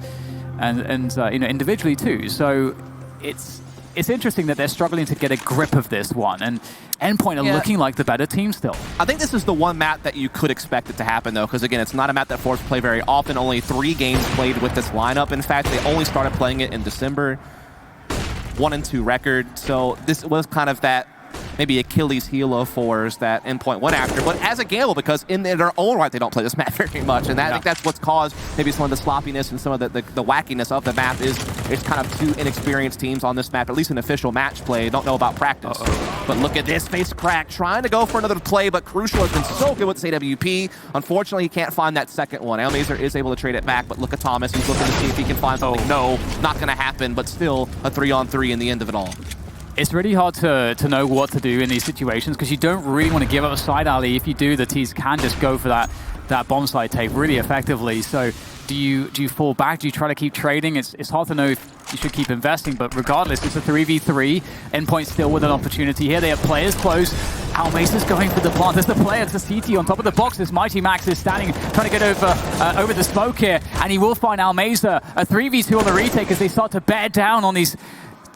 Speaker 2: you know, individually too. So it's interesting that they're struggling to get a grip of this one, and Endpoint are looking like the better team still.
Speaker 1: I think this is the one map that you could expect it to happen, though, because again, it's not a map that forZe play very often. Only 3 games played with this lineup. In fact, they only started playing it in December. 1-2 record. So this was kind of that maybe Achilles heel of forZe that Endpoint went after, but as a gamble, because in their own right, they don't play this map very much, and I think that's what's caused maybe some of the sloppiness and some of the wackiness of the map is it's kind of two inexperienced teams on this map, at least in official match play. Don't know about practice. But look at this, FaceCrack trying to go for another play, but Crucial has been so good with this AWP. Unfortunately, he can't find that second one. Elmazer is able to trade it back, but look at Thomas. He's looking to see if he can find something. No, not going to happen, but still a 3-on-3 in the end of it all.
Speaker 2: It's really hard to know what to do in these situations because you don't really want to give up a side alley. If you do, the T's can just go for that bomb side take really effectively. So do you fall back? Do you try to keep trading? It's hard to know if you should keep investing, but regardless, it's a 3v3. Endpoint still with an opportunity here. They have players close. Almace's going for the plant. There's the player, it's the CT on top of the box. This Mighty Max is standing, trying to get over the smoke here, and he will find Almaza. A 3v2 on the retake as they start to bear down on these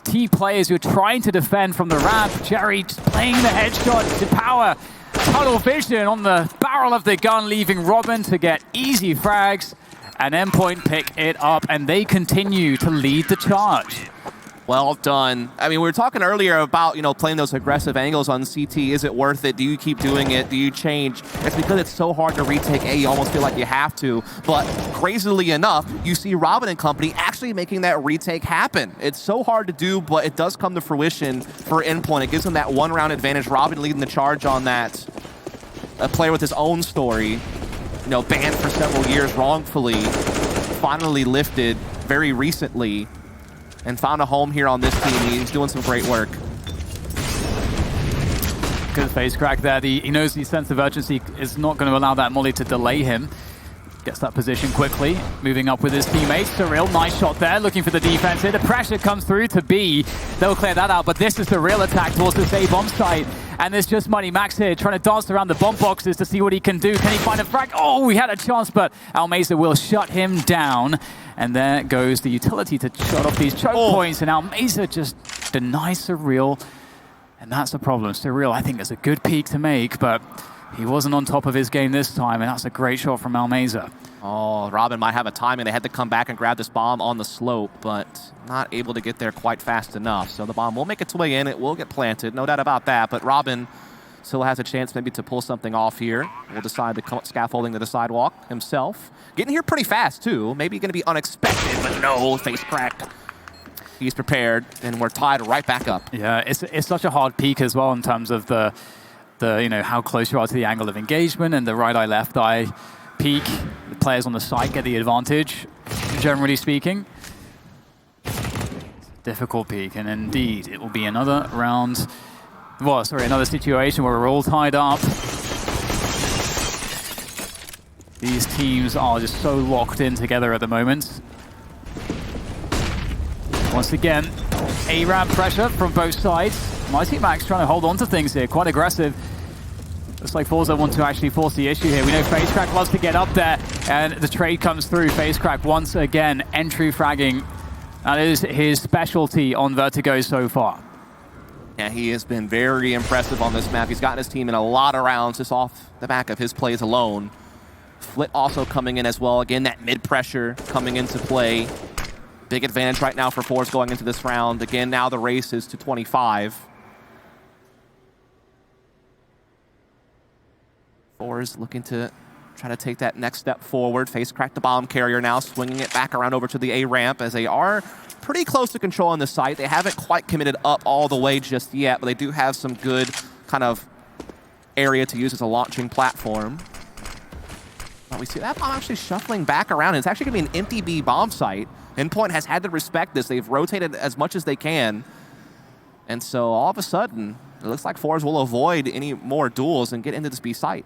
Speaker 2: T players who are trying to defend from the ramp. Jerry just playing the headshot to power. Tunnel vision on the barrel of the gun, leaving Robin to get easy frags. And Endpoint pick it up, and they continue to lead the charge.
Speaker 1: Well done. I mean, we were talking earlier about, playing those aggressive angles on CT. Is it worth it? Do you keep doing it? Do you change? It's because it's so hard to retake A, you almost feel like you have to. But crazily enough, you see Robin and company actually making that retake happen. It's so hard to do, but it does come to fruition for Endpoint. It gives them that one-round advantage. Robin leading the charge on that. A player with his own story. Banned for several years wrongfully, finally lifted very recently, and found a home here on this team. He's doing some great work.
Speaker 2: Good FaceCrack there. He knows the sense of urgency is not going to allow that molly to delay him. Gets that position quickly, moving up with his teammates. Surreal, nice shot there, looking for the defense here. The pressure comes through to B. They'll clear that out, but this is the real attack towards this A bomb site. And there's just Mighty Max here trying to dance around the bomb boxes to see what he can do. Can he find a frag? Oh, he had a chance, but Almaza will shut him down. And there goes the utility to shut off these choke points. And Almaza just denies Surreal. And that's the problem. Surreal, I think, is a good peak to make, but he wasn't on top of his game this time, and that's a great shot from Almaza.
Speaker 1: Oh, Robin might have a timing. They had to come back and grab this bomb on the slope, but not able to get there quite fast enough. So the bomb will make its way in. It will get planted, no doubt about that. But Robin still has a chance maybe to pull something off here. Will decide to come scaffolding to the sidewalk himself. Getting here pretty fast, too. Maybe going to be unexpected, but no, FaceCrack. He's prepared, and we're tied right back up.
Speaker 2: Yeah, it's such a hard peak as well in terms of the how close you are to the angle of engagement and the right eye, left eye peak. The players on the side get the advantage, generally speaking. Difficult peak, and indeed, it will be another round. Well, sorry, another situation where we're all tied up. These teams are just so locked in together at the moment. Once again, A-ramp pressure from both sides. Mighty Max trying to hold on to things here, quite aggressive. Looks like forZe want to actually force the issue here. We know FaceCrack loves to get up there, and the trade comes through. FaceCrack once again, entry fragging. That is his specialty on Vertigo so far.
Speaker 1: Yeah, he has been very impressive on this map. He's gotten his team in a lot of rounds just off the back of his plays alone. Flit also coming in as well. Again, that mid-pressure coming into play. Big advantage right now for forZe going into this round. Again, now the race is to 25. forZe looking to try to take that next step forward. FaceCrack the bomb carrier now, swinging it back around over to the A ramp as they are pretty close to controlling the site. They haven't quite committed up all the way just yet, but they do have some good kind of area to use as a launching platform. But we see that bomb actually shuffling back around. It's actually going to be an empty B bomb site. Endpoint has had to respect this. They've rotated as much as they can. And so all of a sudden, it looks like forZe will avoid any more duels and get into this B site.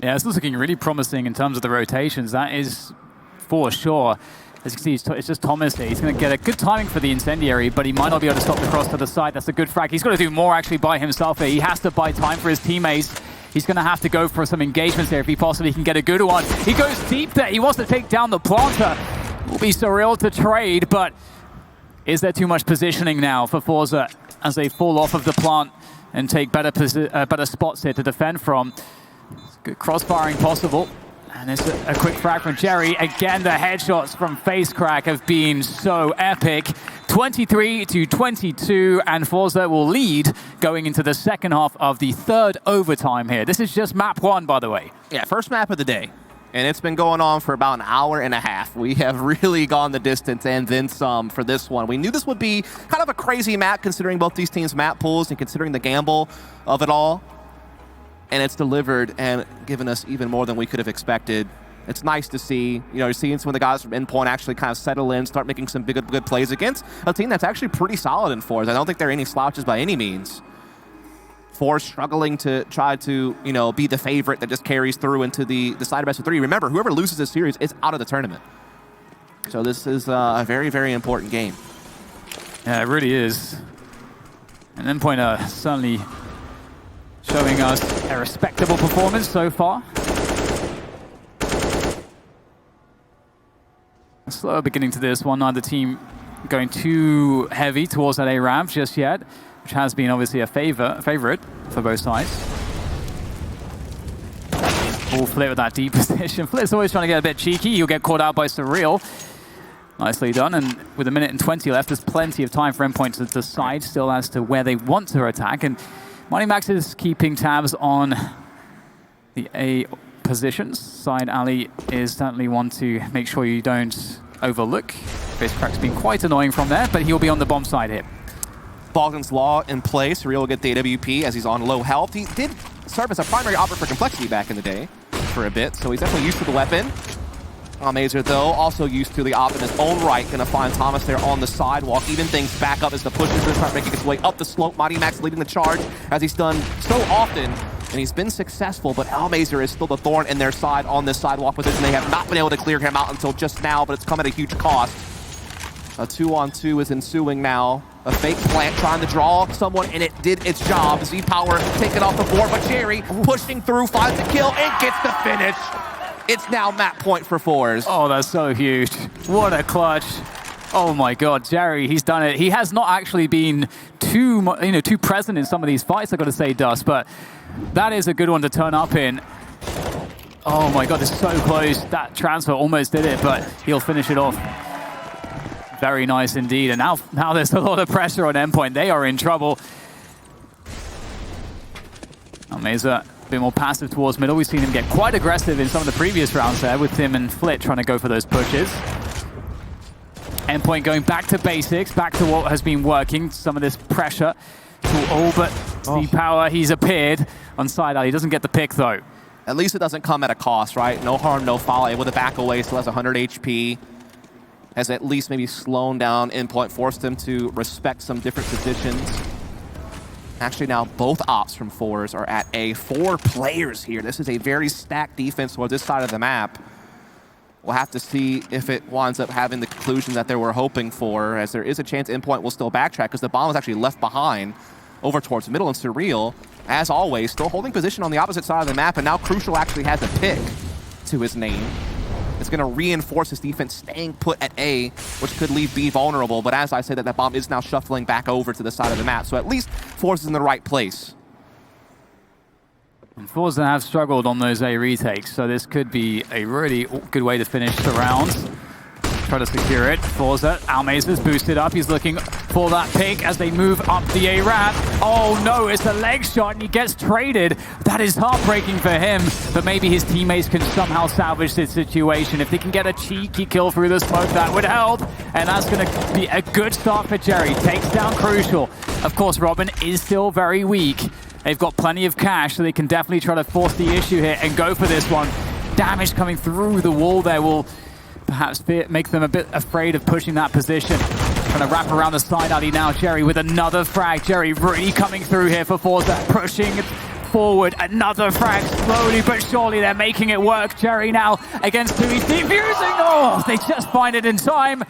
Speaker 2: Yeah, it's looking really promising in terms of the rotations. That is for sure. As you can see, it's just Thomas here. He's going to get a good timing for the incendiary, but he might not be able to stop the cross to the side. That's a good frag. He's got to do more actually by himself here. He has to buy time for his teammates. He's going to have to go for some engagements here if he possibly can get a good one. He goes deep there. He wants to take down the planter. Will be surreal to trade, but is there too much positioning now for forZe as they fall off of the plant and take better spots here to defend from? Good cross-firing possible. And it's a quick frag from Jerry. Again, the headshots from FaceCrack have been so epic. 23-22, and forZe will lead going into the second half of the third overtime here. This is just map 1, by the way.
Speaker 1: Yeah, first map of the day. And it's been going on for about an hour and a half. We have really gone the distance and then some for this one. We knew this would be kind of a crazy map considering both these teams' map pools and considering the gamble of it all. And it's delivered and given us even more than we could have expected. It's nice to see, you know, you're seeing some of the guys from Endpoint actually kind of settle in, start making some good plays against a team that's actually pretty solid in forZe. I don't think they're any slouches by any means. forZe struggling to try to, you know, be the favorite that just carries through into the side of best of 3. Remember, whoever loses this series is out of the tournament. So this is a very, very important game.
Speaker 2: Yeah, it really is. And Endpoint are certainly showing us a respectable performance so far. A slow beginning to this one, neither team going too heavy towards that A ramp just yet, which has been obviously a favorite for both sides. All Flit with that deep position. Flit's always trying to get a bit cheeky. He'll get caught out by surreal. Nicely done, and with 1 minute and 20 left, there's plenty of time for Endpoint to decide still as to where they want to attack. And Moneymax is keeping tabs on the A positions. Side alley is certainly one to make sure you don't overlook. Face crack's been quite annoying from there, but he'll be on the bomb side here.
Speaker 1: Bogdan's Law in place. Surreal will get the AWP as he's on low health. He did serve as a primary operator for Complexity back in the day for a bit, so he's definitely used to the weapon. Amazer, though, also used to the op in his own right. Gonna find Thomas there on the sidewalk. Even things back up as the push is gonna start making its way up the slope. Mighty Max leading the charge as he's done so often. And he's been successful, but Almazer is still the thorn in their side on this sidewalk position. They have not been able to clear him out until just now, but it's come at a huge cost. A 2-on-2 is ensuing now. A fake plant trying to draw someone, and it did its job. Z-Power taken off the board, but Jerry pushing through, finds a kill, and gets the finish. It's now map point for forZe.
Speaker 2: Oh, that's so huge. What a clutch. Oh my God, Jerry, he's done it. He has not actually been too present in some of these fights, I've got to say, Dust, but that is a good one to turn up in. Oh my God, it's so close. That transfer almost did it, but he'll finish it off. Very nice indeed. And now there's a lot of pressure on Endpoint. They are in trouble. Amazer a bit more passive towards middle. We've seen him get quite aggressive in some of the previous rounds there with him and Flit trying to go for those pushes. Endpoint going back to basics, back to what has been working. Some of this pressure to all but Z-Power. He's appeared on side alley. He doesn't get the pick though.
Speaker 1: At least it doesn't come at a cost, right? No harm, no foul. Able to back away, still has 100 HP. Has at least maybe slowed down Endpoint, forced him to respect some different positions. Actually now both ops from forZe are at A. 4 players here. This is a very stacked defense towards this side of the map. We'll have to see if it winds up having the conclusion that they were hoping for, as there is a chance Endpoint will still backtrack because the bomb was actually left behind over towards middle, and Surreal, as always, still holding position on the opposite side of the map, and now Crucial actually has a pick to his name. It's going to reinforce his defense staying put at A, which could leave B vulnerable, but as I say that bomb is now shuffling back over to the side of the map, so at least forZe is in the right place.
Speaker 2: And forZe have struggled on those A retakes, so this could be a really good way to finish the round. Try to secure it. forZe, Almazer's boosted up. He's looking for that pick as they move up the A ramp. Oh no, it's a leg shot and he gets traded. That is heartbreaking for him, but maybe his teammates can somehow salvage this situation. If they can get a cheeky kill through the smoke, that would help. And that's going to be a good start for Jerry. Takes down Crucial. Of course, Robin is still very weak. They've got plenty of cash, so they can definitely try to force the issue here and go for this one. Damage coming through the wall there will perhaps make them a bit afraid of pushing that position. Trying to wrap around the side alley now. Jerry with another frag. Jerry really coming through here for forZe, pushing forward. Another frag, slowly but surely they're making it work. Jerry now against two. He's defusing. Oh, they just find it in time.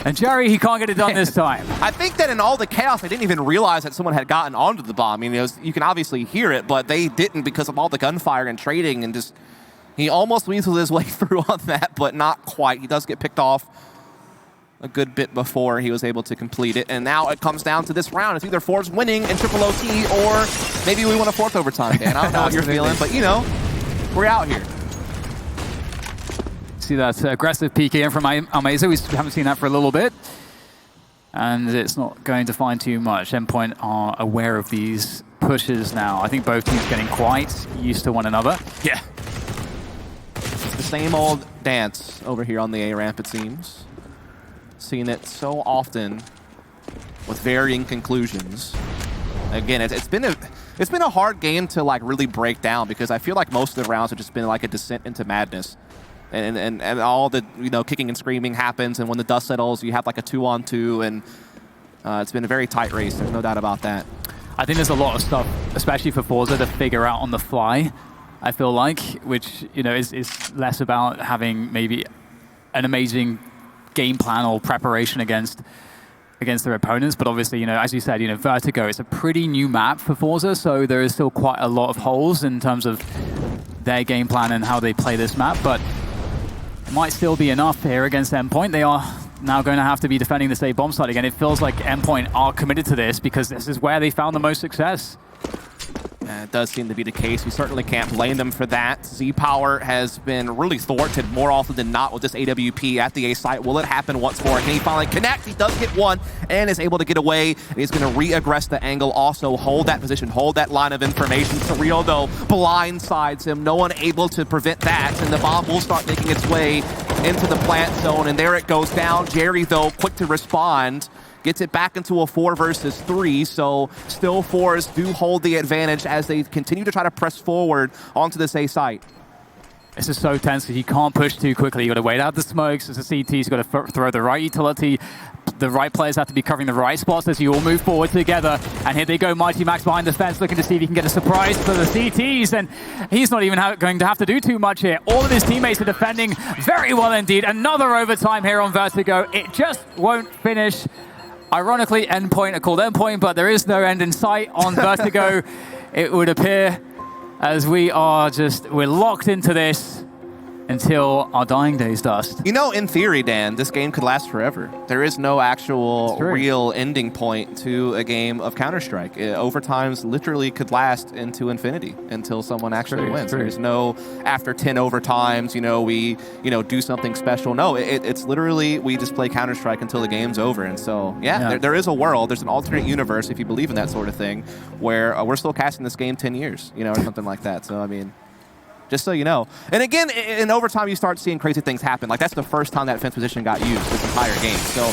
Speaker 2: And Jerry, he can't get it done this time.
Speaker 1: I think that in all the chaos, they didn't even realize that someone had gotten onto the bomb. I mean, you can obviously hear it, but they didn't because of all the gunfire and trading, and just he almost weaseled his way through on that, but not quite. He does get picked off a good bit before he was able to complete it, and now it comes down to this round. It's either forZe winning in triple OT, or maybe we win a fourth overtime, Dan. I don't know what you're feeling, but you know, we're out here.
Speaker 2: See that aggressive PK in from Amazer. We haven't seen that for a little bit. and it's not going to find too much. Endpoint are aware of these pushes now. I think both teams getting quite used to one another.
Speaker 1: Yeah. It's the same old dance over here on the A ramp, it seems. Seen it so often with varying conclusions. Again, it's been a hard game to like really break down because I feel like most of the rounds have just been like a descent into madness. And all the kicking and screaming happens, and when the dust settles, you have like a 2-on-2, and it's been a very tight race. There's no doubt about that.
Speaker 2: I think there's a lot of stuff, especially for forZe, to figure out on the fly. I feel like, which is less about having maybe an amazing game plan or preparation against their opponents, but obviously, as you said, Vertigo is a pretty new map for forZe, so there is still quite a lot of holes in terms of their game plan and how they play this map, but it might still be enough here against Endpoint. They are now going to have to be defending this A bomb site again. It feels like Endpoint are committed to this because this is where they found the most success.
Speaker 1: It does seem to be the case. We certainly can't blame them for that. Z-Power has been really thwarted more often than not with this AWP at the A site. Will it happen once more? Can he finally connect? He does get one and is able to get away. And he's going to re-aggress the angle. Also hold that position, hold that line of information. surreal, though, blindsides him. No one able to prevent that. And the bomb will start making its way into the plant zone. And there it goes down. Jerry, though, quick to respond. Gets it back into a 4 versus 3, so still forZe do hold the advantage as they continue to try to press forward onto this A site.
Speaker 2: This is so tense because you can't push too quickly. You got to wait out the smokes. As a CT, you've got to throw the right utility. The right players have to be covering the right spots as you all move forward together. And here they go, Mighty Max behind the fence, looking to see if he can get a surprise for the CTs. And he's not even going to have to do too much here. All of his teammates are defending very well indeed. Another overtime here on Vertigo. It just won't finish. Ironically, Endpoint are called Endpoint, but there is no end in sight on Vertigo, it would appear, as we're locked into this until our dying days dust.
Speaker 1: In theory, Dan, this game could last forever. There is no actual real ending point to a game of Counter-Strike. Overtimes literally could last into infinity until someone actually wins. There's no after 10 overtimes, we do something special. No, it's literally we just play Counter-Strike until the game's over. And so, there is a world, there's an alternate universe, if you believe in that sort of thing, where we're still casting this game 10 years, or something like that. So, I mean, just so you know. And again, in overtime, you start seeing crazy things happen. Like, that's the first time that fence position got used this entire game. So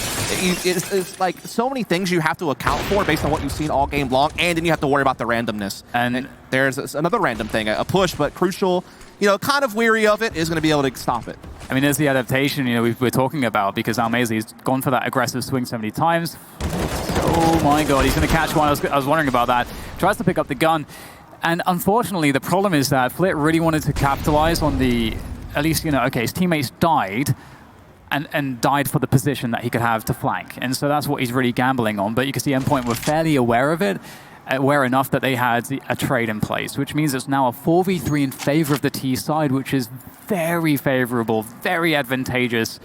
Speaker 1: it's like so many things you have to account for based on what you've seen all game long, and then you have to worry about the randomness. And there's another random thing, a push, but crucial, kind of weary of it, is going to be able to stop it.
Speaker 2: I mean, there's the adaptation, we're talking about, because Almazy's gone for that aggressive swing so many times. Oh my god, he's going to catch one. I was wondering about that. Tries to pick up the gun. And unfortunately, the problem is that Flit really wanted to capitalize on at least, okay, his teammates died and died for the position that he could have to flank. And so that's what he's really gambling on. But you can see Endpoint were fairly aware of it, aware enough that they had a trade in place, which means it's now a 4v3 in favor of the T side, which is very favorable, very advantageous.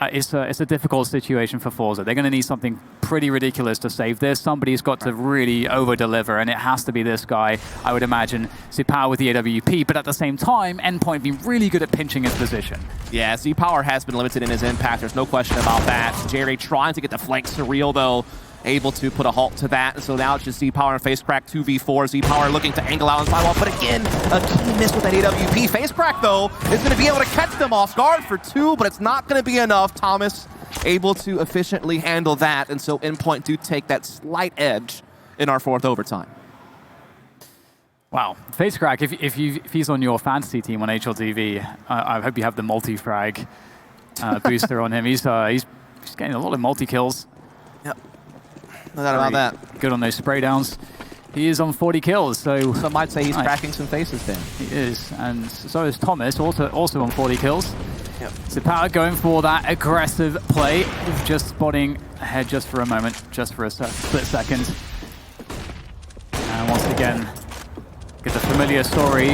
Speaker 2: It's a difficult situation for forZe. They're going to need something pretty ridiculous to save this. Somebody's got to really over-deliver, and it has to be this guy, I would imagine. Z-Power with the AWP, but at the same time, Endpoint being really good at pinching his position.
Speaker 1: Yeah, Z-Power has been limited in his impact. There's no question about that. Jerry trying to get the flank. surreal, though, able to put a halt to that. And so now it's just Z-Power and FaceCrack 2v4. Z-Power looking to angle out on sidewall, but again, a key miss with that AWP. FaceCrack, though, is going to be able to catch them off guard for 2, but it's not going to be enough. Thomas able to efficiently handle that, and so Endpoint do take that slight edge in our 4th overtime.
Speaker 2: Wow. FaceCrack, if he's on your fantasy team on HLTV, I hope you have the multi-frag booster on him. He's getting a lot of multi-kills.
Speaker 1: Yep. No doubt about that.
Speaker 2: Good on those spray downs. He is on 40 kills, so
Speaker 1: some might say he's cracking some faces then.
Speaker 2: He is, and so is Thomas, also on 40 kills.
Speaker 1: Yep.
Speaker 2: Z-Power going for that aggressive play, just spotting ahead just for a moment, just for a split second. And once again, get the familiar story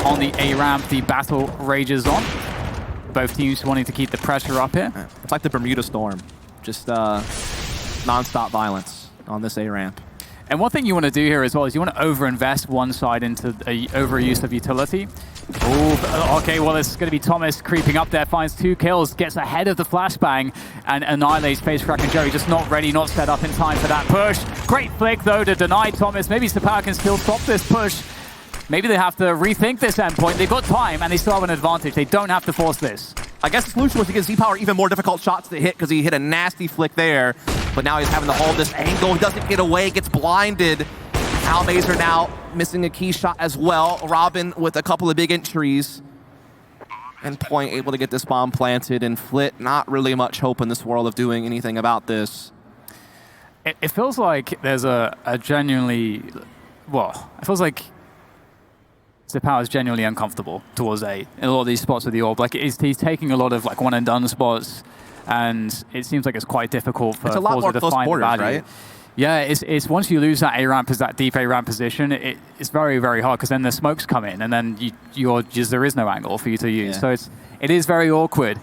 Speaker 2: on the A ramp. The battle rages on. Both teams wanting to keep the pressure up here.
Speaker 1: It's like the Bermuda Storm, just non-stop violence on this A ramp.
Speaker 2: And one thing you want to do here as well is you want to over-invest one side into overuse of utility. Oh, okay, well, it's going to be Thomas creeping up there, finds 2 kills, gets ahead of the flashbang, and annihilates FaceCrack and Joey. Just not ready, not set up in time for that push. Great flick, though, to deny Thomas. Maybe Sepower can still stop this push. Maybe they have to rethink this endpoint. They've got time, and they still have an advantage. They don't have to force this.
Speaker 1: I guess the solution was to give Z-Power even more difficult shots to hit because he hit a nasty flick there. But now he's having to hold this angle. He doesn't get away, gets blinded. Almazer now missing a key shot as well. Robin with a couple of big entries. Endpoint able to get this bomb planted, and Flit not really much hope in this world of doing anything about this.
Speaker 2: It feels like there's a genuinely... Well, it feels like Sepower is genuinely uncomfortable towards A in a lot of these spots with the orb. Like he's taking a lot of like one and done spots, and it seems like it's quite difficult for forZe to find
Speaker 1: quarters,
Speaker 2: value.
Speaker 1: Right?
Speaker 2: Yeah, it's once you lose that A ramp, that deep A ramp position, it's very, very hard because then the smokes come in, and then there is no angle for you to use.
Speaker 1: Yeah.
Speaker 2: So it is very awkward.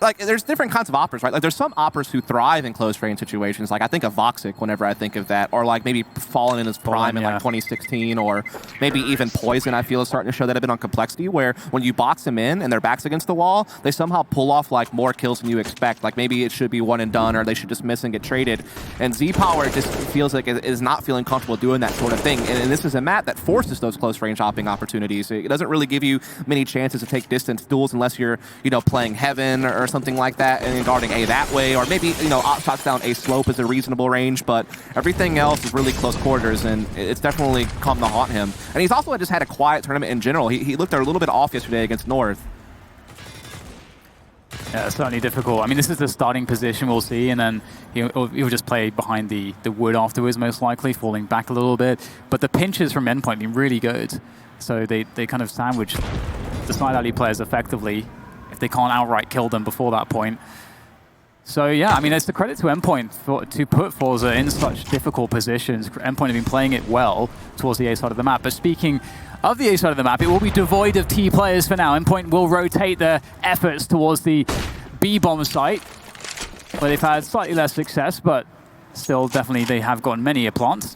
Speaker 1: Like, there's different kinds of operas, right? Like, there's some operas who thrive in close range situations. Like, I think of Voxic whenever I think of that. Or, like, maybe Fallen in his prime in, like, 2016. Or maybe even Poison, I feel, is starting to show that a bit on complexity, where when you box them in and their back's against the wall, they somehow pull off, like, more kills than you expect. Like, maybe it should be one and done, or they should just miss and get traded. And Z-Power just feels like it is not feeling comfortable doing that sort of thing. And this is a map that forces those close range hopping opportunities. It doesn't really give you many chances to take distance duels unless you're, playing Heaven or something like that, and guarding A that way, or maybe, op shots down A slope is a reasonable range, but everything else is really close quarters, and it's definitely come to haunt him. And he's also just had a quiet tournament in general. He looked a little bit off yesterday against North.
Speaker 2: Yeah, it's certainly difficult. I mean, this is the starting position we'll see, and then he'll just play behind the wood afterwards, most likely, falling back a little bit. But the pinches from Endpoint have been really good, so they kind of sandwich the side alley players effectively if they can't outright kill them before that point. So yeah, I mean, it's the credit to Endpoint to put forZe in such difficult positions. Endpoint have been playing it well towards the A side of the map. But speaking of the A side of the map, it will be devoid of T players for now. Endpoint will rotate their efforts towards the B bomb site, where they've had slightly less success, but still definitely they have gotten many a plant.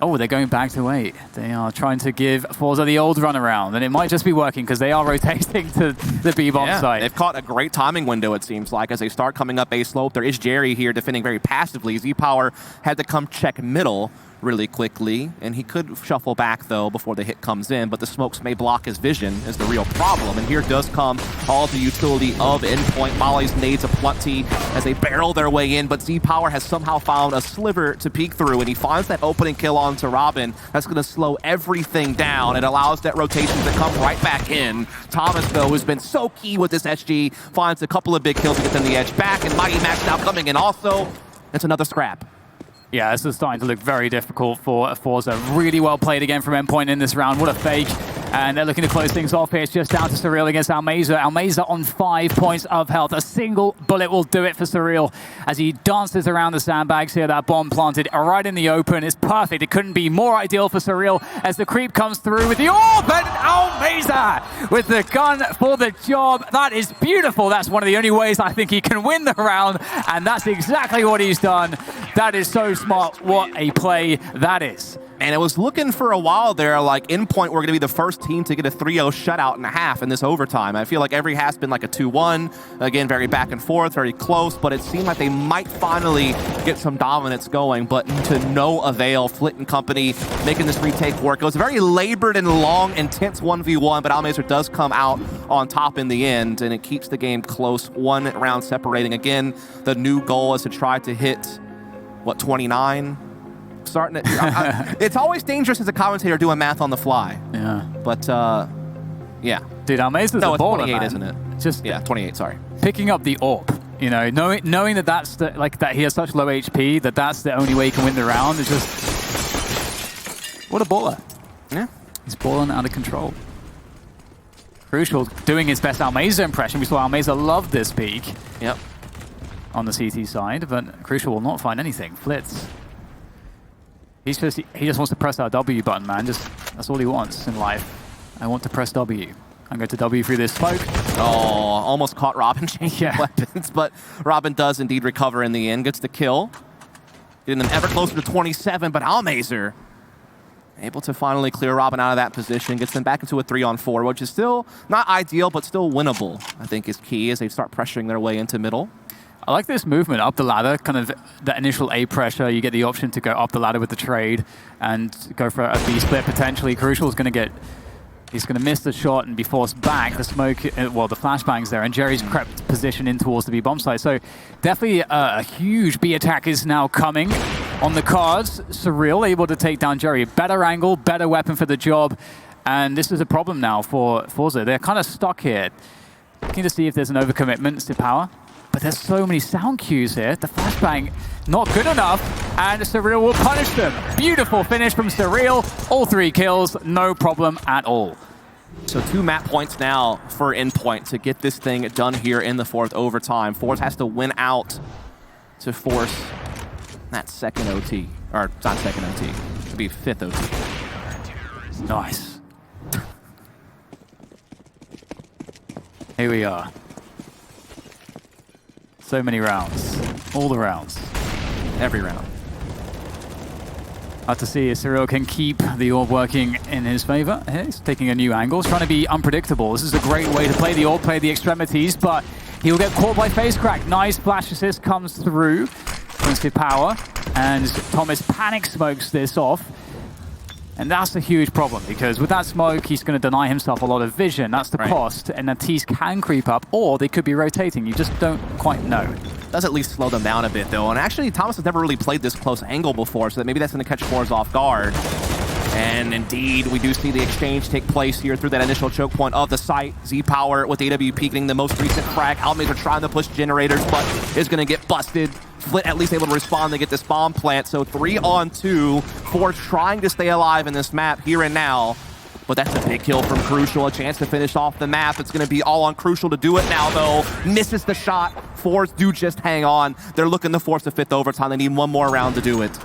Speaker 2: Oh, they're going back to 8. They are trying to give forZe the old runaround, and it might just be working because they are rotating to the B-bomb site.
Speaker 1: They've caught a great timing window, it seems like, as they start coming up A slope. There is Jerry here defending very passively. Z-Power had to come check middle really quickly, and he could shuffle back, though, before the hit comes in, but the smokes may block his vision is the real problem. And here does come all the utility of Endpoint. Molly's nades aplenty as they barrel their way in, but Z-Power has somehow found a sliver to peek through, and he finds that opening kill onto Robin. That's going to slow everything down. It allows that rotation to come right back in. Thomas, though, has been so key with this SG, finds a couple of big kills to get them the edge back, and Mighty Max now coming in also. It's another scrap.
Speaker 2: Yeah, this is starting to look very difficult for forZe. Really well played again from Endpoint in this round. What a fake. And they're looking to close things off here. It's just down to Surreal against Almazer. Almazer on 5 points of health. A single bullet will do it for Surreal as he dances around the sandbags here. That bomb planted right in the open. It's perfect. It couldn't be more ideal for Surreal as the creep comes through with the orb, and Almazer with the gun for the job. That is beautiful. That's one of the only ways I think he can win the round, and that's exactly what he's done. That is so smart. What a play that is.
Speaker 1: And it was looking for a while there like Endpoint were going to be the first team to get a 3-0 shutout in a half in this overtime. I feel like every half's been like a 2-1. Again, very back and forth, very close, but it seemed like they might finally get some dominance going, but to no avail. Flit and company making this retake work. It was a very labored and long, intense 1v1, but Almazer does come out on top in the end, and it keeps the game close. 1 round separating. Again, the new goal is to try to hit, what, 29? Starting to, it's always dangerous as a commentator doing math on the fly.
Speaker 2: Yeah.
Speaker 1: But, yeah.
Speaker 2: Dude, Almazer's
Speaker 1: no,
Speaker 2: a baller,
Speaker 1: 28,
Speaker 2: man.
Speaker 1: isn't it?
Speaker 2: Just
Speaker 1: yeah, 28, sorry.
Speaker 2: Picking up the AWP, knowing that that's that he has such low HP, that's the only way he can win the round. It's just, what a baller.
Speaker 1: Yeah.
Speaker 2: He's balling out of control. Crucial doing his best Almazer impression. We saw Almazer love this peak.
Speaker 1: Yep.
Speaker 2: On the CT side, but Crucial will not find anything. Flitz. He just wants to press that W button, man. That's all he wants in life. I want to press W. I'm going to W through this smoke.
Speaker 1: Oh, almost caught Robin changing weapons, but Robin does indeed recover in the end, gets the kill. Getting them ever closer to 27, but Almazer Able to finally clear Robin out of that position, gets them back into a 3-on-4, which is still not ideal, but still winnable, I think is key as they start pressuring their way into middle.
Speaker 2: I like this movement up the ladder, kind of that initial A pressure. You get the option to go up the ladder with the trade and go for a B split potentially. Crucial is going to he's going to miss the shot and be forced back. The smoke, well, the flashbang's there, and Jerry's crept position in towards the B bomb site. So definitely a huge B attack is now coming on the cards. Surreal able to take down Jerry. Better angle, better weapon for the job. And this is a problem now for forZe. They're kind of stuck here. Looking to see if there's an overcommitment to power. But there's so many sound cues here. The flashbang not good enough, and Surreal will punish them. Beautiful finish from Surreal. All 3 kills, no problem at all.
Speaker 1: So 2 map points now for Endpoint to get this thing done here in the 4th overtime. forZe has to win out to force that second OT. Or not second OT, it'd be 5th OT.
Speaker 2: Nice. Here we are. So many rounds. All the rounds.
Speaker 1: Every round.
Speaker 2: Hard to see if Surreal can keep the orb working in his favor. He's taking a new angle. He's trying to be unpredictable. This is a great way to play the orb, play the extremities, but he'll get caught by face crack. Nice flash assist comes through. Into power. And Thomas panic smokes this off. And that's a huge problem, because with that smoke, he's going to deny himself a lot of vision. That's the cost. And the T's can creep up, or they could be rotating. You just don't quite know.
Speaker 1: Does at least slow them down a bit, though. And actually, Thomas has never really played this close angle before, so that maybe that's going to catch forZe off guard. And indeed, we do see the exchange take place here through that initial choke point of the site. Z-Power with AWP getting the most recent frag. Almays are trying to push generators, but is going to get busted. Flit at least able to respond to get this bomb plant. So 3-on-2 for trying to stay alive in this map here and now. But that's a big kill from Crucial. A chance to finish off the map. It's going to be all on Crucial to do it now, though. Misses the shot. forZe do just hang on. They're looking to force the 5th overtime. They need one more round to do it.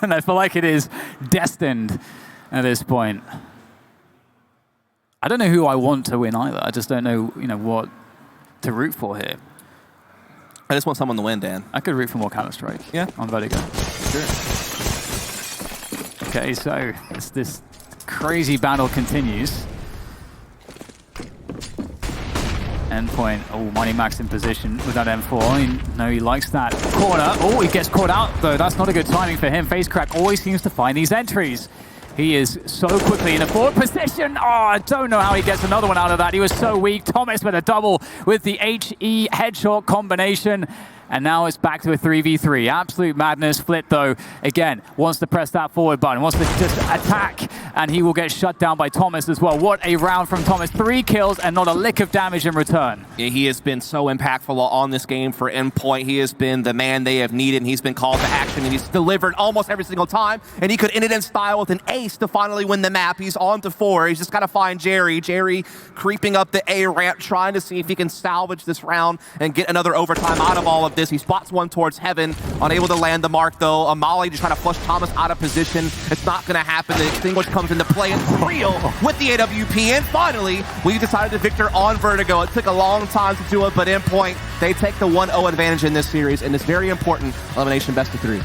Speaker 2: And I feel like it is destined at this point. I don't know who I want to win either. I just don't know, what to root for here.
Speaker 1: I just want someone to win, Dan.
Speaker 2: I could root for more Counter-Strike.
Speaker 1: Yeah.
Speaker 2: On Vertigo.
Speaker 1: Sure.
Speaker 2: Okay, so this crazy battle continues. Endpoint, Money Max in position with that M4. He likes that corner. Oh, he gets caught out, though. That's not a good timing for him. Face Crack always seems to find these entries. He is so quickly in a forward position. Oh, I don't know how he gets another one out of that. He was so weak. Thomas with a double with the HE headshot combination. And now it's back to a 3v3. Absolute madness. Flit, though, again, wants to press that forward button, wants to just attack, and he will get shut down by Thomas as well. What a round from Thomas. 3 kills and not a lick of damage in return.
Speaker 1: Yeah, he has been so impactful on this game for Endpoint. He has been the man they have needed, and he's been called to action, and he's delivered almost every single time. And he could end it in style with an ace to finally win the map. He's on to 4. He's just got to find Jerry. Jerry creeping up the A ramp, trying to see if he can salvage this round and get another overtime out of all of this. He spots one towards heaven, unable to land the mark, though. Amali just trying to flush Thomas out of position. It's not going to happen. The Extinguish comes into play. It's real with the AWP, and finally, we decided to victor on Vertigo. It took a long time to do it, but Endpoint, they take the 1-0 advantage in this series, and it's very important. Elimination best of 3.